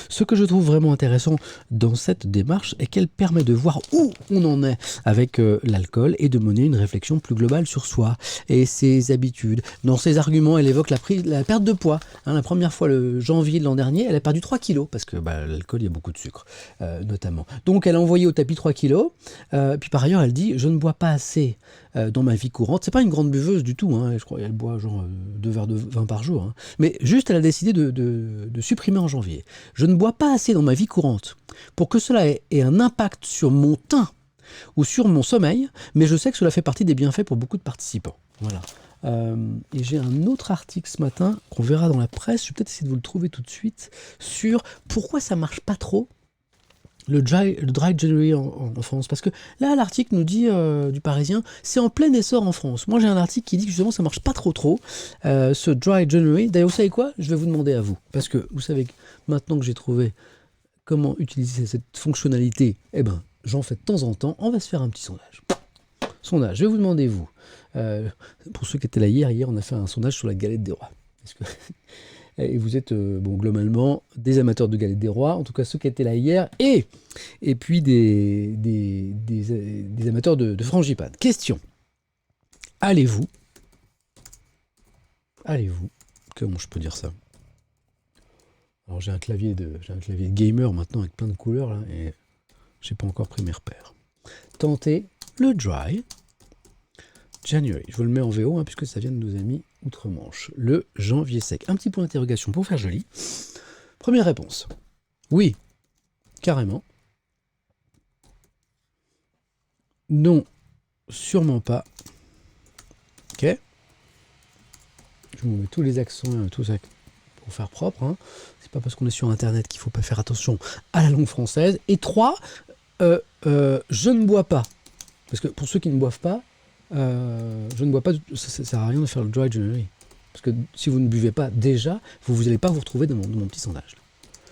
Ce que je trouve vraiment intéressant dans cette démarche est qu'elle permet de voir où on en est avec l'alcool et de mener une réflexion plus globale sur soi et ses habitudes. Dans ses arguments, elle évoque la perte de poids. Hein, la première fois, le janvier de l'an dernier, elle a perdu 3 kilos parce que l'alcool, il y a beaucoup de sucre, notamment. Donc, elle a envoyé au tapis 3 kilos. Puis par ailleurs, elle dit « Je ne bois pas assez dans ma vie courante ». C'est pas une grande buveuse du tout. Hein, je crois qu'elle boit genre 2 verres de vin par jour. Hein. Mais juste, elle a décidé de supprimer en janvier. Je ne bois pas assez dans ma vie courante pour que cela ait un impact sur mon teint ou sur mon sommeil, mais je sais que cela fait partie des bienfaits pour beaucoup de participants. Voilà. Et j'ai un autre article ce matin qu'on verra dans la presse, je vais peut-être essayer de vous le trouver tout de suite, sur pourquoi ça marche pas trop le dry January en France. Parce que là, l'article nous dit, du Parisien, c'est en plein essor en France. Moi, j'ai un article qui dit que justement, ça marche pas trop, ce Dry January. D'ailleurs, vous savez quoi? Je vais vous demander à vous. Parce que vous savez que maintenant que j'ai trouvé comment utiliser cette fonctionnalité, eh ben, j'en fais de temps en temps. On va se faire un petit sondage. Sondage, je vais vous demander, vous. Pour ceux qui étaient là hier, on a fait un sondage sur la galette des rois. Est-ce que... Et vous êtes globalement des amateurs de galettes des rois, en tout cas ceux qui étaient là hier, et puis des amateurs de frangipane. Question. Allez-vous, comment je peux dire ça? Alors j'ai un clavier de gamer maintenant avec plein de couleurs là, et j'ai pas encore pris mes repères. Tentez le Dry January. Je vous le mets en VO puisque ça vient de nos amis outre-Manche. Le janvier sec. Un petit point d'interrogation pour faire joli. Première réponse. Oui, carrément. Non, sûrement pas. Ok. Je vous mets tous les accents, tout ça pour faire propre. Hein. C'est pas parce qu'on est sur Internet qu'il faut pas faire attention à la langue française. Et 3, je ne bois pas. Parce que pour ceux qui ne boivent pas, je ne bois pas, ça sert à rien de faire le Dry January. Parce que si vous ne buvez pas déjà, vous n'allez pas vous retrouver dans mon petit sondage.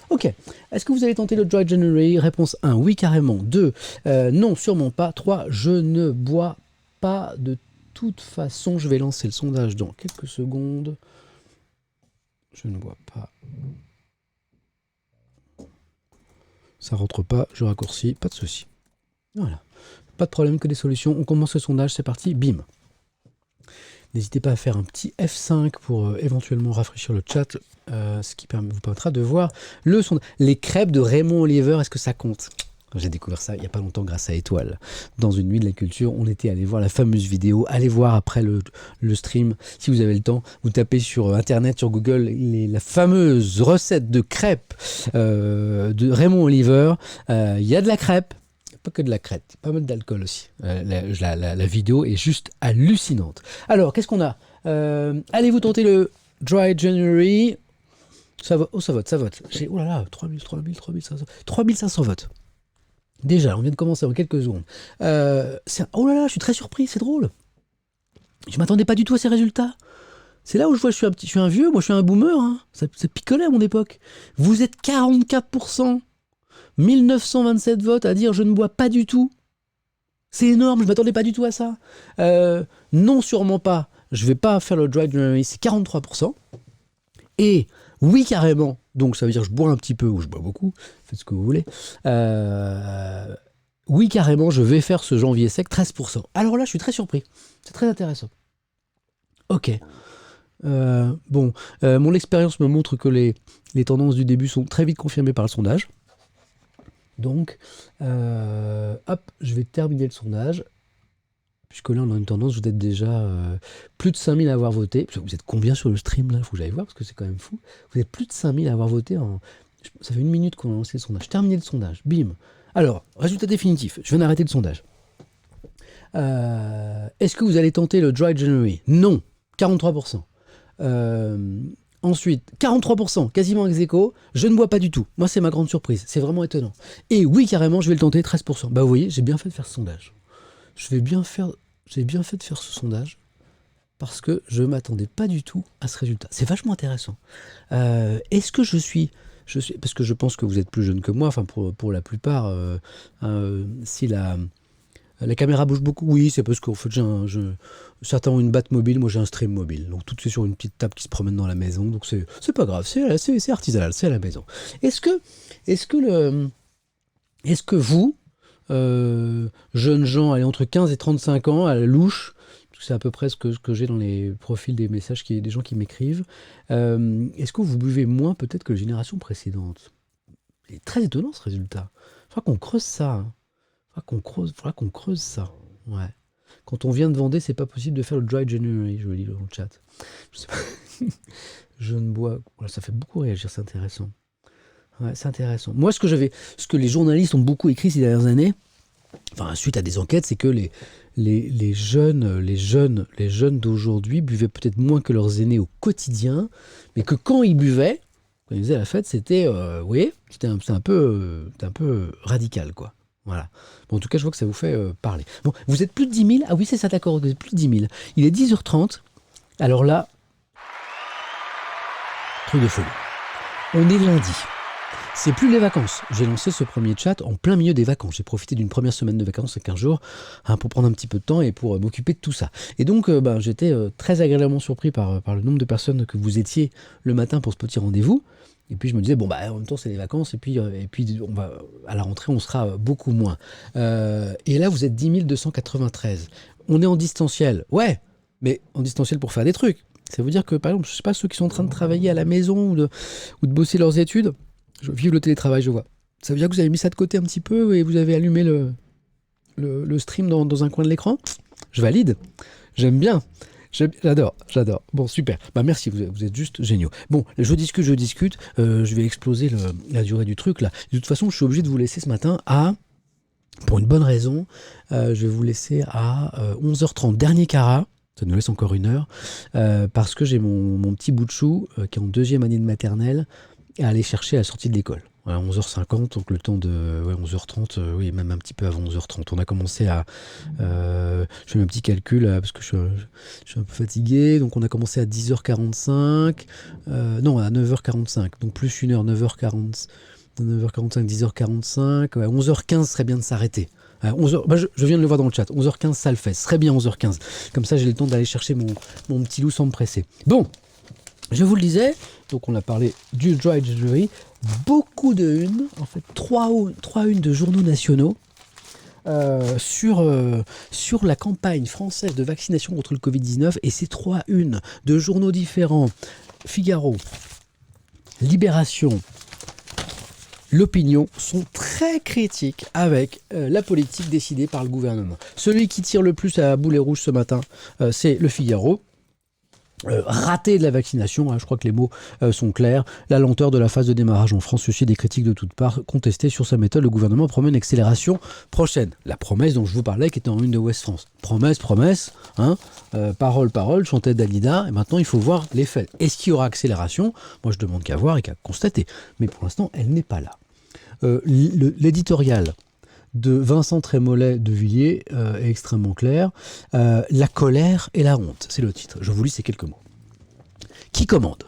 Ok, est-ce que vous allez tenter le Dry January? Réponse 1, oui carrément. 2, non sûrement pas. 3, je ne bois pas de toute façon. Je vais lancer le sondage dans quelques secondes. Je ne bois pas. Ça rentre pas, je raccourcis, pas de souci. Voilà. Pas de problème, que des solutions. On commence le sondage, c'est parti, bim. N'hésitez pas à faire un petit F5 pour éventuellement rafraîchir le chat, ce qui vous permettra de voir le sondage. Les crêpes de Raymond Oliver, est-ce que ça compte? J'ai découvert ça il n'y a pas longtemps grâce à Étoile. Dans une nuit de la culture, on était allé voir la fameuse vidéo. Allez voir après le stream, si vous avez le temps. Vous tapez sur Internet, sur Google, la fameuse recette de crêpes de Raymond Oliver. Il y a de la crêpe. Pas que de la crête, pas mal d'alcool aussi. La vidéo est juste hallucinante. Alors, qu'est-ce qu'on a? Allez-vous tenter le Dry January? Ça vote. J'ai, oh là là, 3500 votes. Déjà, on vient de commencer en quelques secondes. Oh là là, je suis très surpris, c'est drôle. Je m'attendais pas du tout à ces résultats. C'est là où je vois, je suis un vieux, moi je suis un boomer. Hein. Ça picolait à mon époque. Vous êtes 44%. 1927 votes à dire je ne bois pas du tout. C'est énorme, je ne m'attendais pas du tout à ça. Non, sûrement pas. Je ne vais pas faire le Dry January, c'est 43%. Et oui, carrément. Donc ça veut dire que je bois un petit peu ou je bois beaucoup. Faites ce que vous voulez. Oui, carrément, je vais faire ce janvier sec, 13%. Alors là, je suis très surpris. C'est très intéressant. Ok. Mon expérience me montre que les tendances du début sont très vite confirmées par le sondage. Donc, je vais terminer le sondage. Puisque là, on a une tendance, vous êtes déjà plus de 5000 à avoir voté. Vous êtes combien sur le stream là? Il faut que j'aille voir, parce que c'est quand même fou. Vous êtes plus de 5000 à avoir voté. Ça fait 1 minute qu'on a lancé le sondage. Terminé le sondage. Bim. Alors, résultat définitif. Je viens d'arrêter le sondage. Est-ce que vous allez tenter le Dry January? Non. 43%. Ensuite, 43%, quasiment ex aequo, je ne bois pas du tout. Moi, c'est ma grande surprise. C'est vraiment étonnant. Et oui, carrément, je vais le tenter, 13%. Bah, vous voyez, j'ai bien fait de faire ce sondage. J'ai bien fait de faire ce sondage parce que je ne m'attendais pas du tout à ce résultat. C'est vachement intéressant. Est-ce que je suis... Parce que je pense que vous êtes plus jeune que moi, enfin pour la plupart, si la caméra bouge beaucoup, oui, c'est parce qu'en fait, certains ont une batte mobile, moi j'ai un stream mobile. Donc tout est sur une petite table qui se promène dans la maison, donc c'est pas grave, c'est artisanal, c'est à la maison. Est-ce que vous, jeunes gens, allez, entre 15 et 35 ans, à la louche, c'est à peu près ce que j'ai dans les profils des messages des gens qui m'écrivent, est-ce que vous buvez moins peut-être que les générations précédentes? C'est très étonnant ce résultat. Il faudra qu'on creuse ça. Hein. Faudra qu'on creuse ça. Ouais. Quand on vient de Vendée, c'est pas possible de faire le dry January, je lis dans le chat. Je sais pas. Je ne bois. Voilà, ça fait beaucoup réagir, c'est intéressant. Ouais, c'est intéressant. Moi, ce que les journalistes ont beaucoup écrit ces dernières années, enfin, suite à des enquêtes, c'est que les jeunes d'aujourd'hui buvaient peut-être moins que leurs aînés au quotidien, mais que quand ils buvaient, quand ils faisaient la fête, c'était, oui, c'était un peu radical, quoi. Voilà. Bon, en tout cas, je vois que ça vous fait parler. Bon, vous êtes plus de 10 000. Ah oui, c'est ça, d'accord, vous êtes plus de 10 000. Il est 10h30. Alors là, truc de folie. On est lundi. C'est plus les vacances. J'ai lancé ce premier chat en plein milieu des vacances. J'ai profité d'une première semaine de vacances, 15 jours, pour prendre un petit peu de temps et pour m'occuper de tout ça. Et donc, j'étais très agréablement surpris par le nombre de personnes que vous étiez le matin pour ce petit rendez-vous. Et puis je me disais, en même temps c'est les vacances, et puis à la rentrée on sera beaucoup moins. Et là vous êtes 10 293. On est en distanciel, ouais, mais en distanciel pour faire des trucs. Ça veut dire que par exemple, je sais pas, ceux qui sont en train de travailler à la maison ou de bosser leurs études, vive le télétravail, je vois. Ça veut dire que vous avez mis ça de côté un petit peu et vous avez allumé le stream dans un coin de l'écran. Je valide, j'aime bien. J'adore. Bon, super. Merci, vous êtes juste géniaux. Bon, je discute. Je vais exploser la durée du truc, là. De toute façon, je suis obligé de vous laisser ce matin pour une bonne raison, je vais vous laisser à 11h30. Dernier carat. Ça nous laisse encore une heure. Parce que j'ai mon petit bout de chou, qui est en 2e année de maternelle, à aller chercher à la sortie de l'école. Voilà, 11h50, donc le temps de 11h30, oui, même un petit peu avant 11h30. On a commencé à... je fais un petit calcul, là, parce que je suis un peu fatigué. Donc on a commencé à 10h45. Non, à 9h45. Donc plus une heure, 9h45, 10h45. 11h15 serait bien de s'arrêter. 11h, je viens de le voir dans le chat. 11h15, ça le fait. Ce serait bien 11h15. Comme ça, j'ai le temps d'aller chercher mon petit loup sans me presser. Bon, je vous le disais, donc on a parlé du dry January. Beaucoup de unes, en fait, 3 unes de journaux nationaux sur la campagne française de vaccination contre le Covid-19. Et ces 3 unes de journaux différents, Figaro, Libération, L'Opinion, sont très critiques avec la politique décidée par le gouvernement. Celui qui tire le plus à boulet rouge ce matin, c'est le Figaro. Raté de la vaccination, hein, je crois que les mots sont clairs. La lenteur de la phase de démarrage en France suscite des critiques de toutes parts. Contesté sur sa méthode, le gouvernement promet une accélération prochaine. La promesse dont je vous parlais, qui était en une de Ouest France. Promesse, hein, parole, chantait Dalida, et maintenant il faut voir les faits. Est-ce qu'il y aura accélération? Moi je demande qu'à voir et qu'à constater. Mais pour l'instant, elle n'est pas là. L'éditorial de Vincent Trémollet de Villiers est extrêmement clair. La colère et la honte, c'est le titre. Je vous lis ces quelques mots. Qui commande?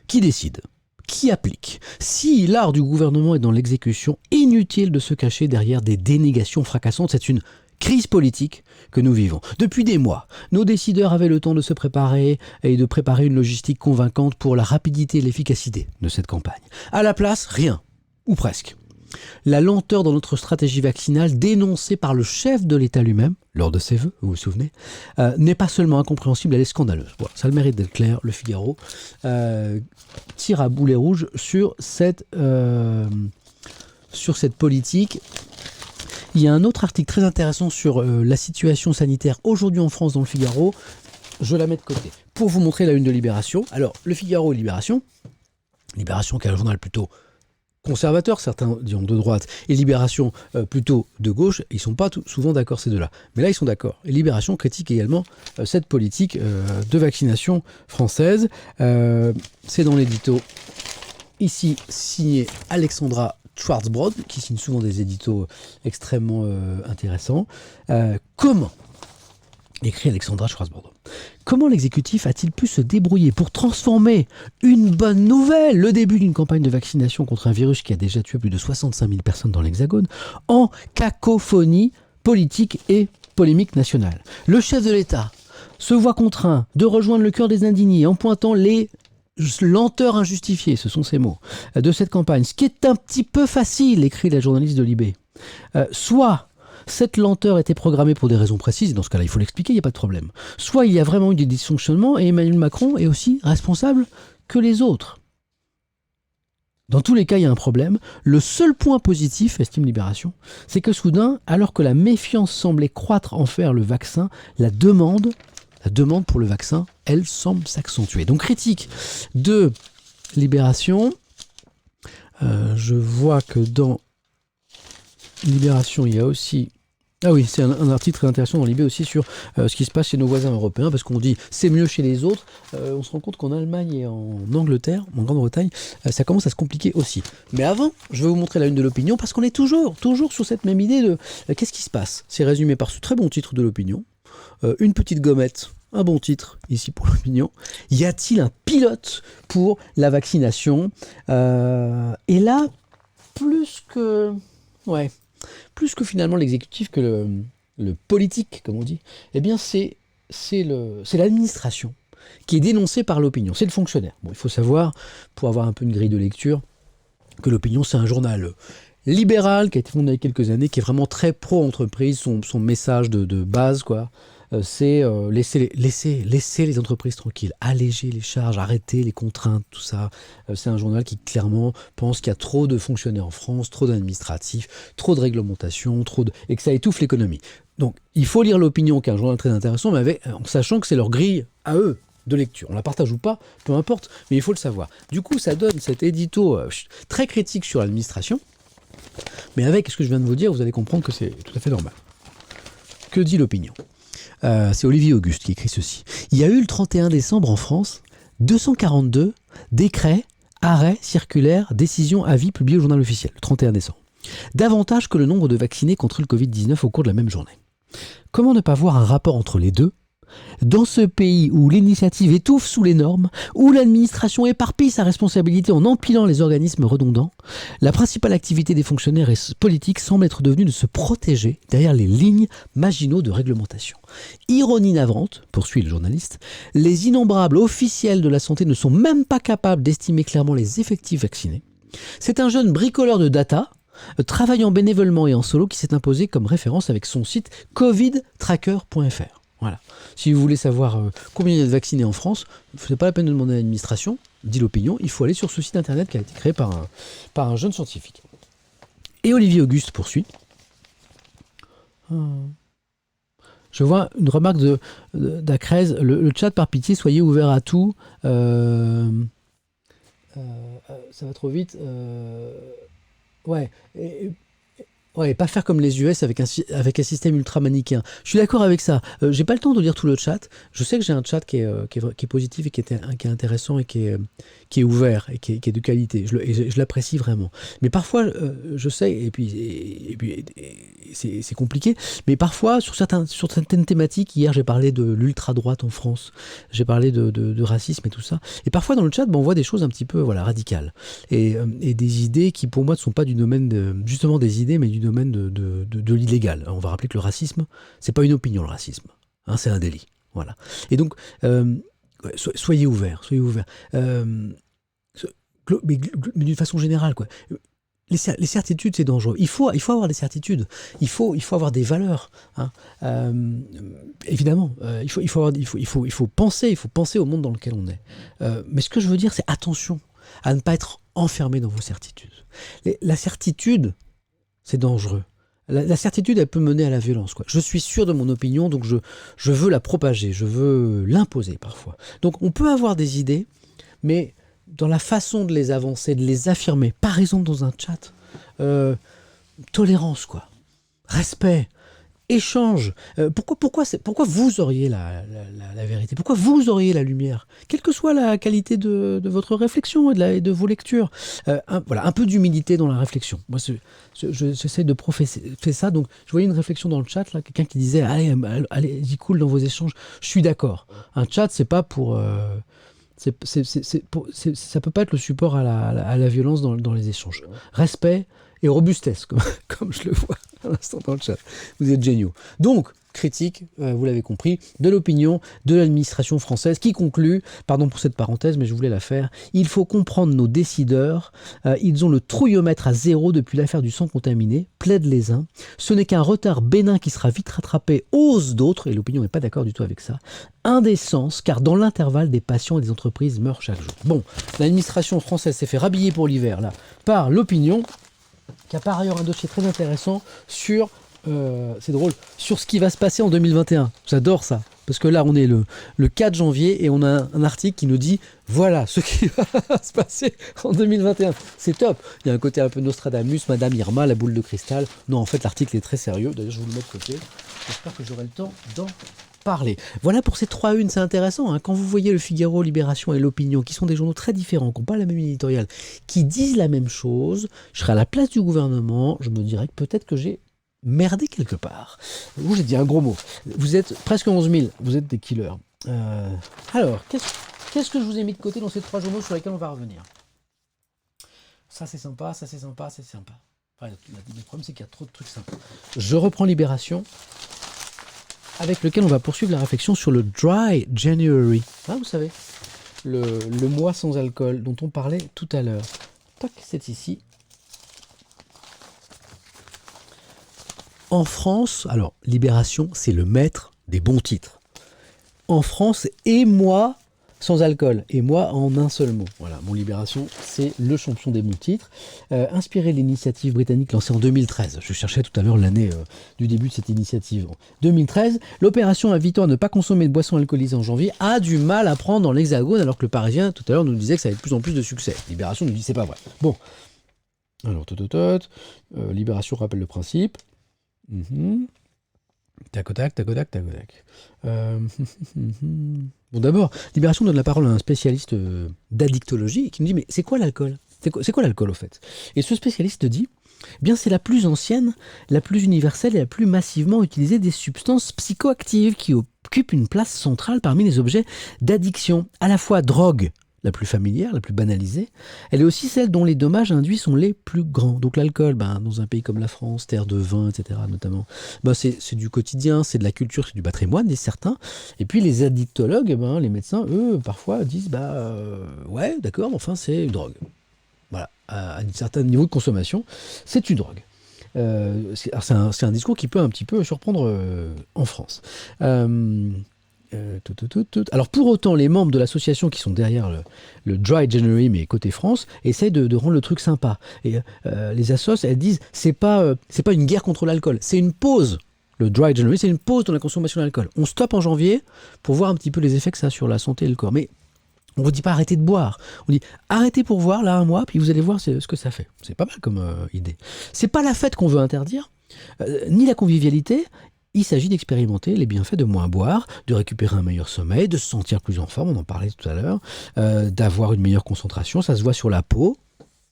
Qui décide? Qui applique? Si l'art du gouvernement est dans l'exécution, inutile de se cacher derrière des dénégations fracassantes. C'est une crise politique que nous vivons. Depuis des mois, nos décideurs avaient le temps de se préparer et de préparer une logistique convaincante pour la rapidité et l'efficacité de cette campagne. À la place, rien, ou presque. La lenteur dans notre stratégie vaccinale, dénoncée par le chef de l'État lui-même, lors de ses vœux, vous vous souvenez, n'est pas seulement incompréhensible, elle est scandaleuse. Bon, ça a le mérite d'être clair. Le Figaro tire à boulet rouge sur cette politique. Il y a un autre article très intéressant sur la situation sanitaire aujourd'hui en France dans le Figaro. Je la mets de côté. Pour vous montrer la une de Libération. Alors, le Figaro et Libération qui est un journal plutôt conservateurs, certains disons de droite, et Libération plutôt de gauche, ils ne sont pas souvent d'accord ces deux-là. Mais là, ils sont d'accord. Et Libération critique également cette politique de vaccination française. C'est dans l'édito, ici, signé Alexandra Schwarzbrod, qui signe souvent des éditos extrêmement intéressants. Comment, écrit Alexandra Schwarzbrod, comment l'exécutif a-t-il pu se débrouiller pour transformer une bonne nouvelle, le début d'une campagne de vaccination contre un virus qui a déjà tué plus de 65 000 personnes dans l'Hexagone, en cacophonie politique et polémique nationale? Le chef de l'État se voit contraint de rejoindre le cœur des indignés en pointant les lenteurs injustifiées, ce sont ces mots, de cette campagne. Ce qui est un petit peu facile, écrit la journaliste de Libé. Soit cette lenteur était programmée pour des raisons précises, et dans ce cas-là, il faut l'expliquer, il n'y a pas de problème. Soit il y a vraiment eu des dysfonctionnements, et Emmanuel Macron est aussi responsable que les autres. Dans tous les cas, il y a un problème. Le seul point positif, estime Libération, c'est que soudain, alors que la méfiance semblait croître envers le vaccin, la demande pour le vaccin, elle semble s'accentuer. Donc critique de Libération. Je vois que dans Libération, il y a aussi... Ah oui, c'est un article très intéressant dans Libé aussi sur ce qui se passe chez nos voisins européens, parce qu'on dit c'est mieux chez les autres. On se rend compte qu'en Allemagne et en Angleterre, en Grande-Bretagne, ça commence à se compliquer aussi. Mais avant, je vais vous montrer la une de l'Opinion, parce qu'on est toujours sur cette même idée de qu'est-ce qui se passe. C'est résumé par ce très bon titre de l'Opinion. Une petite gommette, un bon titre ici pour l'Opinion. Y a-t-il un pilote pour la vaccination? Et là, plus que finalement l'exécutif que le politique, comme on dit, eh bien c'est l'administration qui est dénoncée par l'Opinion. C'est le fonctionnaire. Bon, il faut savoir, pour avoir un peu une grille de lecture, que l'Opinion, c'est un journal libéral qui a été fondé il y a quelques années, qui est vraiment très pro-entreprise. Son message de base, quoi, c'est laisser les entreprises tranquilles, alléger les charges, arrêter les contraintes, tout ça. C'est un journal qui clairement pense qu'il y a trop de fonctionnaires en France, trop d'administratifs, trop de réglementations, et que ça étouffe l'économie. Donc il faut lire l'Opinion, qui est un journal très intéressant, mais en sachant que c'est leur grille à eux de lecture. On la partage ou pas, peu importe, mais il faut le savoir. Du coup, ça donne cet édito très critique sur l'administration, mais avec ce que je viens de vous dire, vous allez comprendre que c'est tout à fait normal. Que dit l'Opinion ? C'est Olivier Auguste qui écrit ceci. Il y a eu le 31 décembre en France 242 décrets, arrêts, circulaires, décisions, avis publiés au journal officiel, le 31 décembre. Davantage que le nombre de vaccinés contre le Covid-19 au cours de la même journée. Comment ne pas voir un rapport entre les deux ? Dans ce pays où l'initiative étouffe sous les normes, où l'administration éparpille sa responsabilité en empilant les organismes redondants, la principale activité des fonctionnaires et politiques semble être devenue de se protéger derrière les lignes maginaux de réglementation. Ironie navrante, poursuit le journaliste, les innombrables officiels de la santé ne sont même pas capables d'estimer clairement les effectifs vaccinés. C'est un jeune bricoleur de data, travaillant bénévolement et en solo, qui s'est imposé comme référence avec son site covidtracker.fr. Voilà. Si vous voulez savoir combien il y a de vaccinés en France, ce n'est pas la peine de demander à l'administration, dit l'Opinion, il faut aller sur ce site internet qui a été créé par un jeune scientifique. Et Olivier Auguste poursuit. Je vois une remarque d'Acrez, le chat par pitié, soyez ouvert à tout. Ça va trop vite. Ouais. Ouais, pas faire comme les US avec un système ultra manichéen. Je suis d'accord avec ça. J'ai pas le temps de lire tout le chat. Je sais que j'ai un chat qui est positif et qui est intéressant et qui est ouvert et qui est de qualité. Je l'apprécie vraiment. Mais parfois, je sais, et puis c'est compliqué, mais parfois, sur certaines thématiques, hier j'ai parlé de l'ultra-droite en France, j'ai parlé de racisme et tout ça, et parfois dans le chat, on voit des choses un petit peu radicales, et des idées qui pour moi ne sont pas du domaine justement des idées, mais du domaine de l'illégal. On va rappeler que le racisme, c'est pas une opinion, le racisme, hein, c'est un délit. Voilà. Et donc, soyez ouverts. Mais d'une façon générale, quoi. Les certitudes, c'est dangereux. Il faut avoir des certitudes. Il faut avoir des valeurs. Hein. Évidemment, il faut penser au monde dans lequel on est. Mais ce que je veux dire, c'est attention à ne pas être enfermé dans vos certitudes. La certitude, c'est dangereux. La certitude, elle peut mener à la violence, quoi. Je suis sûr de mon opinion, donc je veux la propager, je veux l'imposer parfois. Donc on peut avoir des idées, mais dans la façon de les avancer, de les affirmer. Par exemple, dans un chat, tolérance, quoi. Respect. Échange. Pourquoi vous auriez la vérité? Pourquoi vous auriez la lumière? Quelle que soit la qualité de votre réflexion et de vos lectures. Voilà, un peu d'humilité dans la réflexion. Moi, j'essaie de professer ça. Donc, je voyais une réflexion dans le chat, là, quelqu'un qui disait allez-y cool dans vos échanges. Je suis d'accord. Un chat, c'est pas pour... ça peut pas être le support à la violence dans les échanges. Respect et robustesse, comme je le vois à l'instant dans le chat. Vous êtes géniaux. Donc, critique, vous l'avez compris, de l'opinion de l'administration française qui conclut, pardon pour cette parenthèse, mais je voulais la faire, il faut comprendre nos décideurs, ils ont le trouillomètre à 0 depuis l'affaire du sang contaminé, plaident les uns, ce n'est qu'un retard bénin qui sera vite rattrapé, osent d'autres, et l'opinion n'est pas d'accord du tout avec ça, indécence, car dans l'intervalle, des patients et des entreprises meurent chaque jour. Bon, l'administration française s'est fait rhabiller pour l'hiver, là, par l'opinion, qui a par ailleurs un dossier très intéressant sur, c'est drôle, sur ce qui va se passer en 2021. J'adore ça, parce que là on est le 4 janvier et on a un article qui nous dit voilà ce qui va se passer en 2021. C'est top. Il y a un côté un peu Nostradamus, Madame Irma, la boule de cristal. Non, en fait l'article est très sérieux, d'ailleurs je vais vous le mettre de côté. J'espère que j'aurai le temps d'en parler. Voilà pour ces 3 unes, c'est intéressant. Hein. Quand vous voyez le Figaro, Libération et l'Opinion, qui sont des journaux très différents, qui n'ont pas la même éditoriale, qui disent la même chose, je serai à la place du gouvernement, je me dirais que peut-être que j'ai merdé quelque part. Ou j'ai dit un gros mot. Vous êtes presque 11 000, vous êtes des killers. Alors, qu'est-ce que je vous ai mis de côté dans ces 3 journaux sur lesquels on va revenir? Ça c'est sympa, ça c'est sympa, c'est sympa. Enfin, le problème c'est qu'il y a trop de trucs sympas. Je reprends Libération, avec lequel on va poursuivre la réflexion sur le Dry January. Ah, vous savez, le mois sans alcool dont on parlait tout à l'heure. Toc, c'est ici. En France, alors Libération, c'est le maître des bons titres. En France, et moi sans alcool, et moi en un seul mot. Voilà, mon Libération, c'est le champion des bons titres. Inspiré de l'initiative britannique lancée en 2013. Je cherchais tout à l'heure l'année du début de cette initiative. 2013, l'opération invitant à ne pas consommer de boissons alcoolisées en janvier a du mal à prendre dans l'Hexagone, alors que le Parisien, tout à l'heure, nous disait que ça avait de plus en plus de succès. Libération nous dit c'est pas vrai. Bon. Alors, Libération rappelle le principe. Tac, tac, tac, tac, tac, tac. Bon, d'abord, Libération donne la parole à un spécialiste d'addictologie qui nous dit mais c'est quoi l'alcool? C'est quoi l'alcool au fait? Et ce spécialiste dit eh bien c'est la plus ancienne, la plus universelle et la plus massivement utilisée des substances psychoactives qui occupent une place centrale parmi les objets d'addiction, à la fois drogue, la plus familière, la plus banalisée, elle est aussi celle dont les dommages induits sont les plus grands. Donc l'alcool, dans un pays comme la France, terre de vin, etc. notamment, c'est du quotidien, c'est de la culture, c'est du patrimoine, des certains. Et puis les addictologues, les médecins, eux, parfois disent, ouais, d'accord, mais enfin c'est une drogue. Voilà, à un certain niveau de consommation, c'est une drogue. C'est un discours qui peut un petit peu surprendre en France. Alors pour autant, les membres de l'association qui sont derrière le Dry January, mais côté France, essayent de rendre le truc sympa. Et les assos, elles disent c'est pas une guerre contre l'alcool, c'est une pause. Le Dry January, c'est une pause dans la consommation d'alcool. On stoppe en janvier pour voir un petit peu les effets que ça a sur la santé et le corps. Mais on ne vous dit pas arrêtez de boire. On dit arrêtez pour voir là 1 mois, puis vous allez voir ce que ça fait. C'est pas mal comme idée. C'est pas la fête qu'on veut interdire, ni la convivialité. Il s'agit d'expérimenter les bienfaits de moins boire, de récupérer un meilleur sommeil, de se sentir plus en forme, on en parlait tout à l'heure, d'avoir une meilleure concentration, ça se voit sur la peau,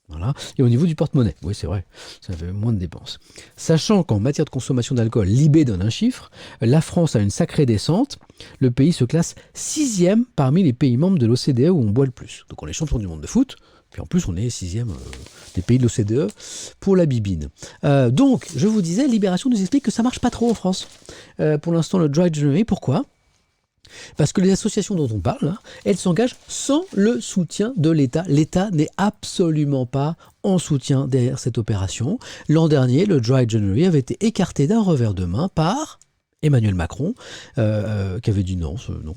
voilà, et au niveau du porte-monnaie, oui c'est vrai, ça fait moins de dépenses. Sachant qu'en matière de consommation d'alcool, l'IB donne un chiffre, la France a une sacrée descente, le pays se classe 6e parmi les pays membres de l'OCDE où on boit le plus. Donc on est champion du monde de foot, puis en plus on est 6e des pays de l'OCDE pour la bibine. Donc je vous disais, Libération nous explique que ça marche pas trop en France. Pour l'instant le Dry January, pourquoi? Parce que les associations dont on parle, là, elles s'engagent sans le soutien de l'État. L'État n'est absolument pas en soutien derrière cette opération. L'an dernier, le Dry January avait été écarté d'un revers de main par Emmanuel Macron, qui avait dit non, je ne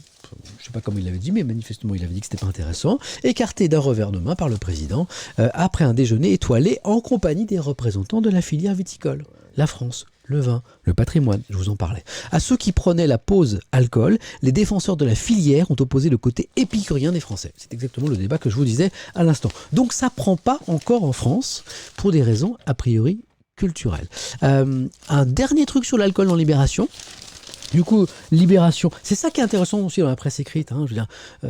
sais pas comment il l'avait dit, mais manifestement il avait dit que c'était pas intéressant, écarté d'un revers de main par le président, après un déjeuner étoilé en compagnie des représentants de la filière viticole, la France. le vin, le patrimoine, je vous en parlais. À ceux qui prenaient la pause alcool, les défenseurs de la filière ont opposé le côté épicurien des Français. C'est exactement le débat que je vous disais à l'instant. Donc ça prend pas encore en France pour des raisons a priori culturelles. Un dernier truc sur l'alcool dans Libération. Du coup, Libération, c'est ça qui est intéressant aussi dans la presse écrite. Je veux dire,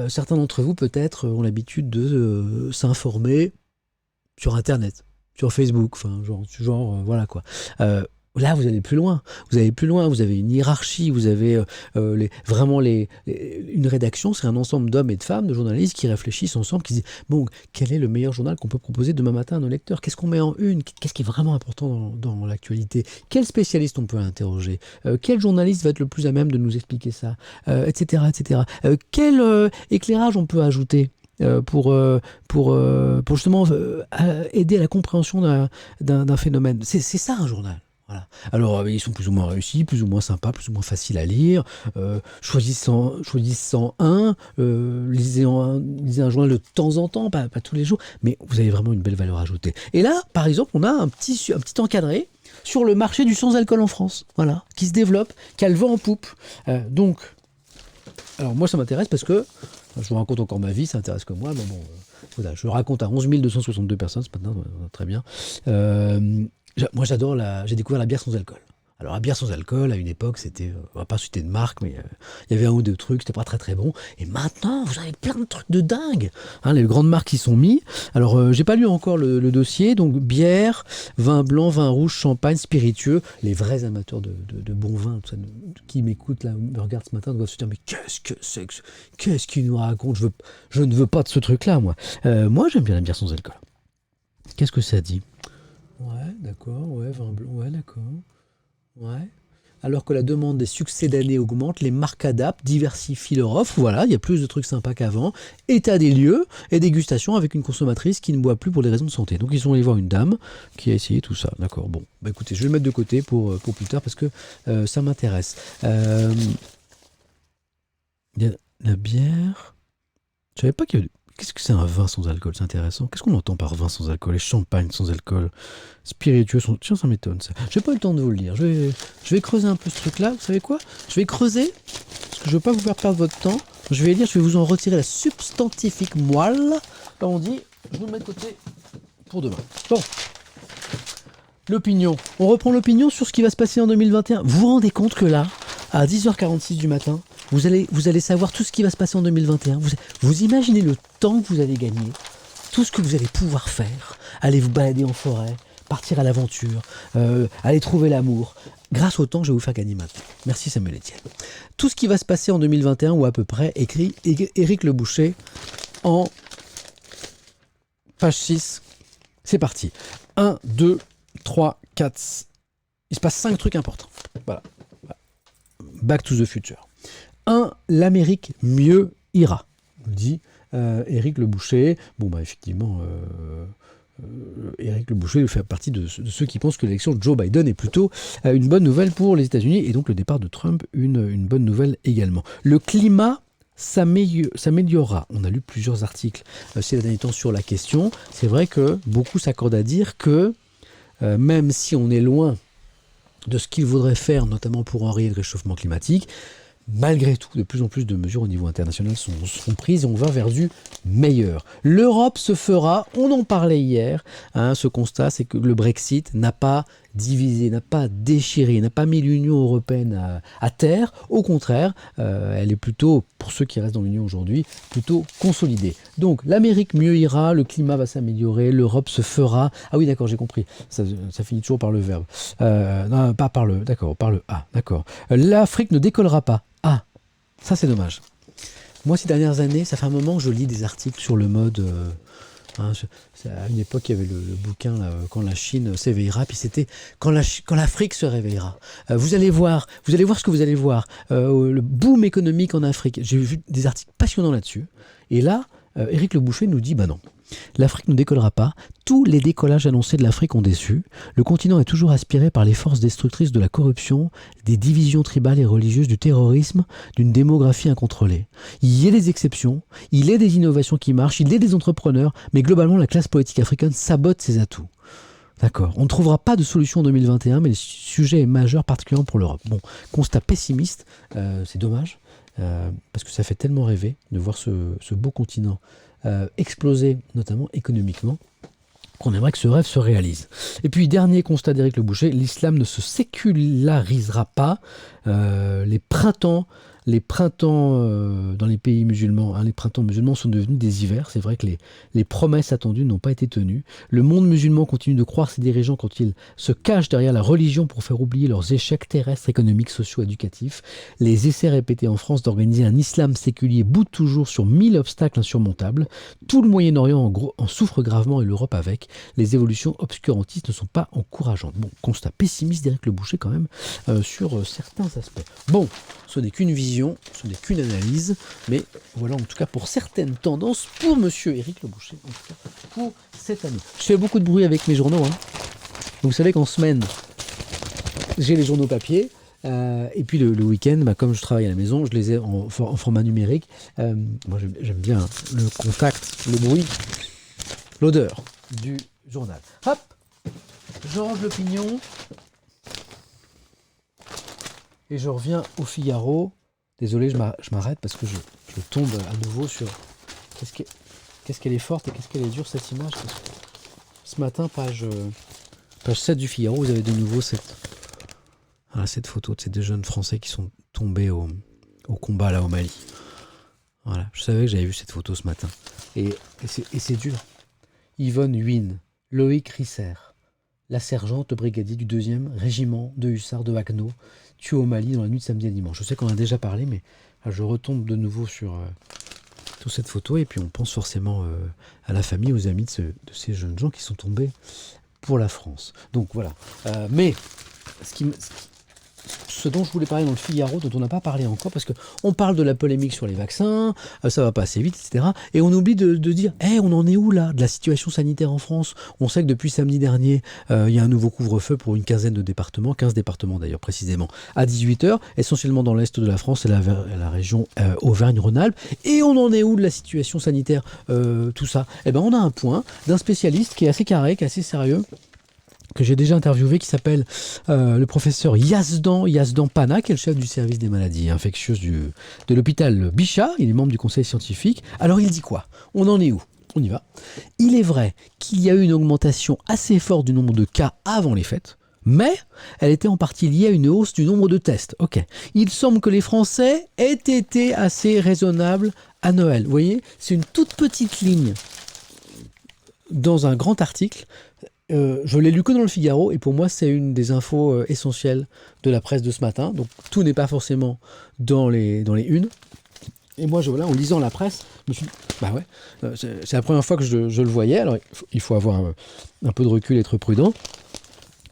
certains d'entre vous peut-être ont l'habitude de s'informer sur Internet, sur Facebook, enfin voilà quoi. Là, vous allez plus loin. Vous avez une hiérarchie, vous avez une rédaction, c'est un ensemble d'hommes et de femmes, de journalistes qui réfléchissent ensemble, qui disent bon, quel est le meilleur journal qu'on peut proposer demain matin à nos lecteurs? Qu'est-ce qu'on met en une? Qu'est-ce qui est vraiment important dans l'actualité? Quel spécialiste on peut interroger? Quel journaliste va être le plus à même de nous expliquer ça? Etc., etc. Quel éclairage on peut ajouter pour justement aider à la compréhension d'un phénomène? C'est ça un journal. Voilà. Alors, ils sont plus ou moins réussis, plus ou moins sympas, plus ou moins faciles à lire. Choisissant un, lisez un journal de temps en temps, pas tous les jours, mais vous avez vraiment une belle valeur ajoutée. Et là, par exemple, on a un petit encadré sur le marché du sans-alcool en France, voilà, qui se développe, qui a le vent en poupe. Donc, alors moi, ça m'intéresse parce que je vous raconte encore ma vie, ça intéresse que moi. Mais bon, voilà, je raconte à 11 262 personnes ce matin, très bien. Moi, j'ai découvert la bière sans alcool. Alors, la bière sans alcool, à une époque, c'était, on va pas citer de marque, mais il y avait un ou deux trucs, c'était pas très très bon. Et maintenant, vous avez plein de trucs de dingue. Les grandes marques qui sont mis. Alors, j'ai pas lu encore le dossier. Donc, bière, vin blanc, vin rouge, champagne, spiritueux. Les vrais amateurs de bon vin, tout ça, qui m'écoutent là, me regardent ce matin, doivent se dire mais qu'est-ce que c'est que qu'est-ce qu'il nous raconte? Je ne veux pas de ce truc-là, moi. Moi, j'aime bien la bière sans alcool. Qu'est-ce que ça dit? Ouais, d'accord, ouais, vin blanc, ouais, d'accord. Ouais. Alors que la demande des succès d'année augmente, les marques adaptent, diversifient leur offre. Voilà, il y a plus de trucs sympas qu'avant. État des lieux et dégustation avec une consommatrice qui ne boit plus pour des raisons de santé. Donc ils sont allés voir une dame qui a essayé tout ça. D'accord, bon. Bah écoutez, je vais le mettre de côté pour plus tard parce que ça m'intéresse. Il y a la bière. Je savais pas qu'il y avait... Qu'est-ce que c'est un vin sans alcool? C'est intéressant. Qu'est-ce qu'on entend par vin sans alcool? Et champagne sans alcool, spiritueux sans... Tiens, ça m'étonne ça. J'ai pas eu le temps de vous le dire. Je vais creuser un peu ce truc-là. Vous savez quoi? Je vais creuser, parce que je veux pas vous faire perdre votre temps. Je vais vous en retirer la substantifique moelle. Là, on dit, je vous le mets de côté pour demain. Bon. L'opinion. On reprend l'opinion sur ce qui va se passer en 2021. Vous vous rendez compte que là, à 10h46 du matin, vous allez savoir tout ce qui va se passer en 2021. Vous imaginez le temps que vous allez gagner, tout ce que vous allez pouvoir faire, aller vous balader en forêt, partir à l'aventure, aller trouver l'amour, grâce au temps que je vais vous faire gagner maintenant. Merci Samuel Etienne. Tout ce qui va se passer en 2021, ou à peu près, écrit Éric Le Boucher en page 6. C'est parti. 1, 2, 3, 4. Il se passe 5 trucs importants. Voilà. Back to the future. 1. L'Amérique mieux ira, nous dit Éric Le Boucher. Bon, bah effectivement, Éric Le Boucher fait partie de ceux qui pensent que l'élection de Joe Biden est plutôt une bonne nouvelle pour les États-Unis et donc le départ de Trump une bonne nouvelle également. Le climat s'améliorera. On a lu plusieurs articles ces derniers temps sur la question. C'est vrai que beaucoup s'accordent à dire que même si on est loin de ce qu'il faudrait faire, notamment pour enrayer le réchauffement climatique, malgré tout, de plus en plus de mesures au niveau international seront prises et on va vers du meilleur. L'Europe se fera, on en parlait hier, ce constat, c'est que le Brexit n'a pas divisé, n'a pas déchiré, n'a pas mis l'Union européenne à terre. Au contraire, elle est plutôt, pour ceux qui restent dans l'Union aujourd'hui, plutôt consolidée. Donc l'Amérique mieux ira, le climat va s'améliorer, l'Europe se fera. Ah oui, d'accord, j'ai compris. Ça finit toujours par le verbe. Non, pas par le. D'accord, par le A. D'accord. L'Afrique ne décollera pas. Ah, ça c'est dommage. Moi, ces dernières années, ça fait un moment que je lis des articles sur le mode. À une époque, il y avait le bouquin là, Quand la Chine s'éveillera, puis c'était Quand l'Afrique se réveillera. Vous allez voir ce que vous allez voir. Le boom économique en Afrique. J'ai vu des articles passionnants là-dessus. Et là, Éric Le Boucher nous dit bah non. L'Afrique ne décollera pas. Tous les décollages annoncés de l'Afrique ont déçu. Le continent est toujours aspiré par les forces destructrices de la corruption, des divisions tribales et religieuses, du terrorisme, d'une démographie incontrôlée. Il y a des exceptions, il y a des innovations qui marchent, il y a des entrepreneurs, mais globalement la classe politique africaine sabote ses atouts. D'accord. On ne trouvera pas de solution en 2021, mais le sujet est majeur, particulièrement pour l'Europe. Bon, constat pessimiste, c'est dommage, parce que ça fait tellement rêver de voir ce beau continent exploser, notamment économiquement, qu'on aimerait que ce rêve se réalise. Et puis, dernier constat d'Éric Le Boucher, l'islam ne se sécularisera pas. Les printemps dans les pays musulmans, les printemps musulmans sont devenus des hivers. C'est vrai que les promesses attendues n'ont pas été tenues. Le monde musulman continue de croire ses dirigeants quand ils se cachent derrière la religion pour faire oublier leurs échecs terrestres, économiques, sociaux, éducatifs. Les essais répétés en France d'organiser un islam séculier boutent toujours sur 1000 obstacles insurmontables. Tout le Moyen-Orient en souffre gravement et l'Europe avec. Les évolutions obscurantistes ne sont pas encourageantes. Bon, constat pessimiste d'Éric Le Boucher quand même sur certains aspects. Bon, ce n'est qu'une vision, ce n'est qu'une analyse, mais voilà en tout cas pour certaines tendances pour monsieur Éric Le Boucher, en tout cas pour cette année. Je fais beaucoup de bruit avec mes journaux, hein. Vous savez qu'en semaine, j'ai les journaux papier, et puis le week-end, comme je travaille à la maison, je les ai en format numérique. Moi j'aime bien le contact, le bruit, l'odeur du journal. Hop, je range le pignon. Et je reviens au Figaro. Désolé, je m'arrête parce que je tombe à nouveau sur... Qu'est-ce qu'elle est forte et qu'est-ce qu'elle est dure cette image. Ce matin, page 7 du Figaro, vous avez de nouveau cette photo de ces deux jeunes Français qui sont tombés au combat là au Mali. Voilà, je savais que j'avais vu cette photo ce matin. Et c'est dur. Yvonne Huynh, Loïc Risser, la sergente brigadier du 2e régiment de hussards de Haguenau, tué au Mali dans la nuit de samedi à dimanche. Je sais qu'on en a déjà parlé, mais je retombe de nouveau sur toute cette photo, et puis on pense forcément à la famille, aux amis de ces jeunes gens qui sont tombés pour la France. Donc voilà. Mais ce dont je voulais parler dans le Figaro, dont on n'a pas parlé encore, parce qu'on parle de la polémique sur les vaccins, ça va pas assez vite, etc. Et on oublie de dire, on en est où là, de la situation sanitaire en France? On sait que depuis samedi dernier, il y a un nouveau couvre-feu pour une quinzaine de départements, 15 départements d'ailleurs précisément, à 18h, essentiellement dans l'est de la France et la région Auvergne-Rhône-Alpes. Et on en est où de la situation sanitaire, tout ça? On a un point d'un spécialiste qui est assez carré, qui est assez sérieux, que j'ai déjà interviewé, qui s'appelle le professeur Yazdan Pana, qui est le chef du service des maladies infectieuses de l'hôpital Bichat. Il est membre du conseil scientifique. Alors il dit quoi? On en est où? On y va. Il est vrai qu'il y a eu une augmentation assez forte du nombre de cas avant les fêtes, mais elle était en partie liée à une hausse du nombre de tests. Ok. Il semble que les Français aient été assez raisonnables à Noël. Vous voyez, c'est une toute petite ligne dans un grand article. Je l'ai lu que dans le Figaro, et pour moi c'est une des infos essentielles de la presse de ce matin. Donc tout n'est pas forcément dans les unes. Et moi en lisant la presse, je me suis dit, c'est la première fois que je le voyais. Alors il faut avoir un peu de recul et être prudent.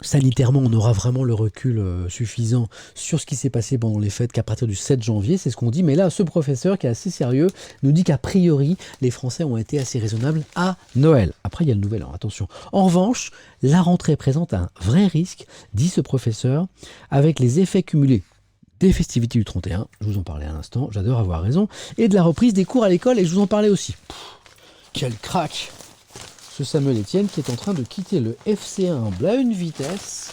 Sanitairement, on aura vraiment le recul suffisant sur ce qui s'est passé pendant les fêtes qu'à partir du 7 janvier, c'est ce qu'on dit. Mais là, ce professeur qui est assez sérieux nous dit qu'a priori, les Français ont été assez raisonnables à Noël. Après, il y a le nouvel an, attention. En revanche, la rentrée présente un vrai risque, dit ce professeur, avec les effets cumulés des festivités du 31, je vous en parlais à l'instant, j'adore avoir raison, et de la reprise des cours à l'école, et je vous en parlais aussi. Quel crack! Ce Samuel Etienne qui est en train de quitter le FC Humble à une vitesse.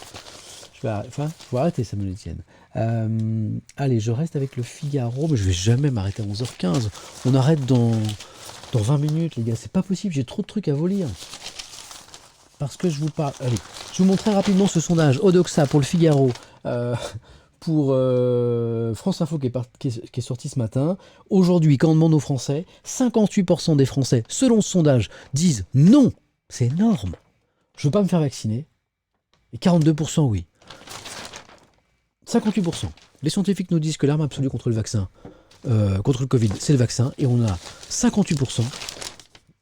Je vais arrêter Samuel Etienne. Allez, je reste avec le Figaro, mais je vais jamais m'arrêter à 11h15. On arrête dans 20 minutes, les gars. C'est pas possible, j'ai trop de trucs à vous lire. Parce que je vous parle... Allez, je vous montre très rapidement ce sondage Odoxa pour le Figaro. Pour France Info qui est sorti ce matin. Aujourd'hui, quand on demande aux Français, 58% des Français, selon ce sondage, disent non. C'est énorme. Je ne veux pas me faire vacciner. Et 42% oui. 58%. Les scientifiques nous disent que l'arme absolue contre le vaccin, contre le Covid, c'est le vaccin. Et on a 58%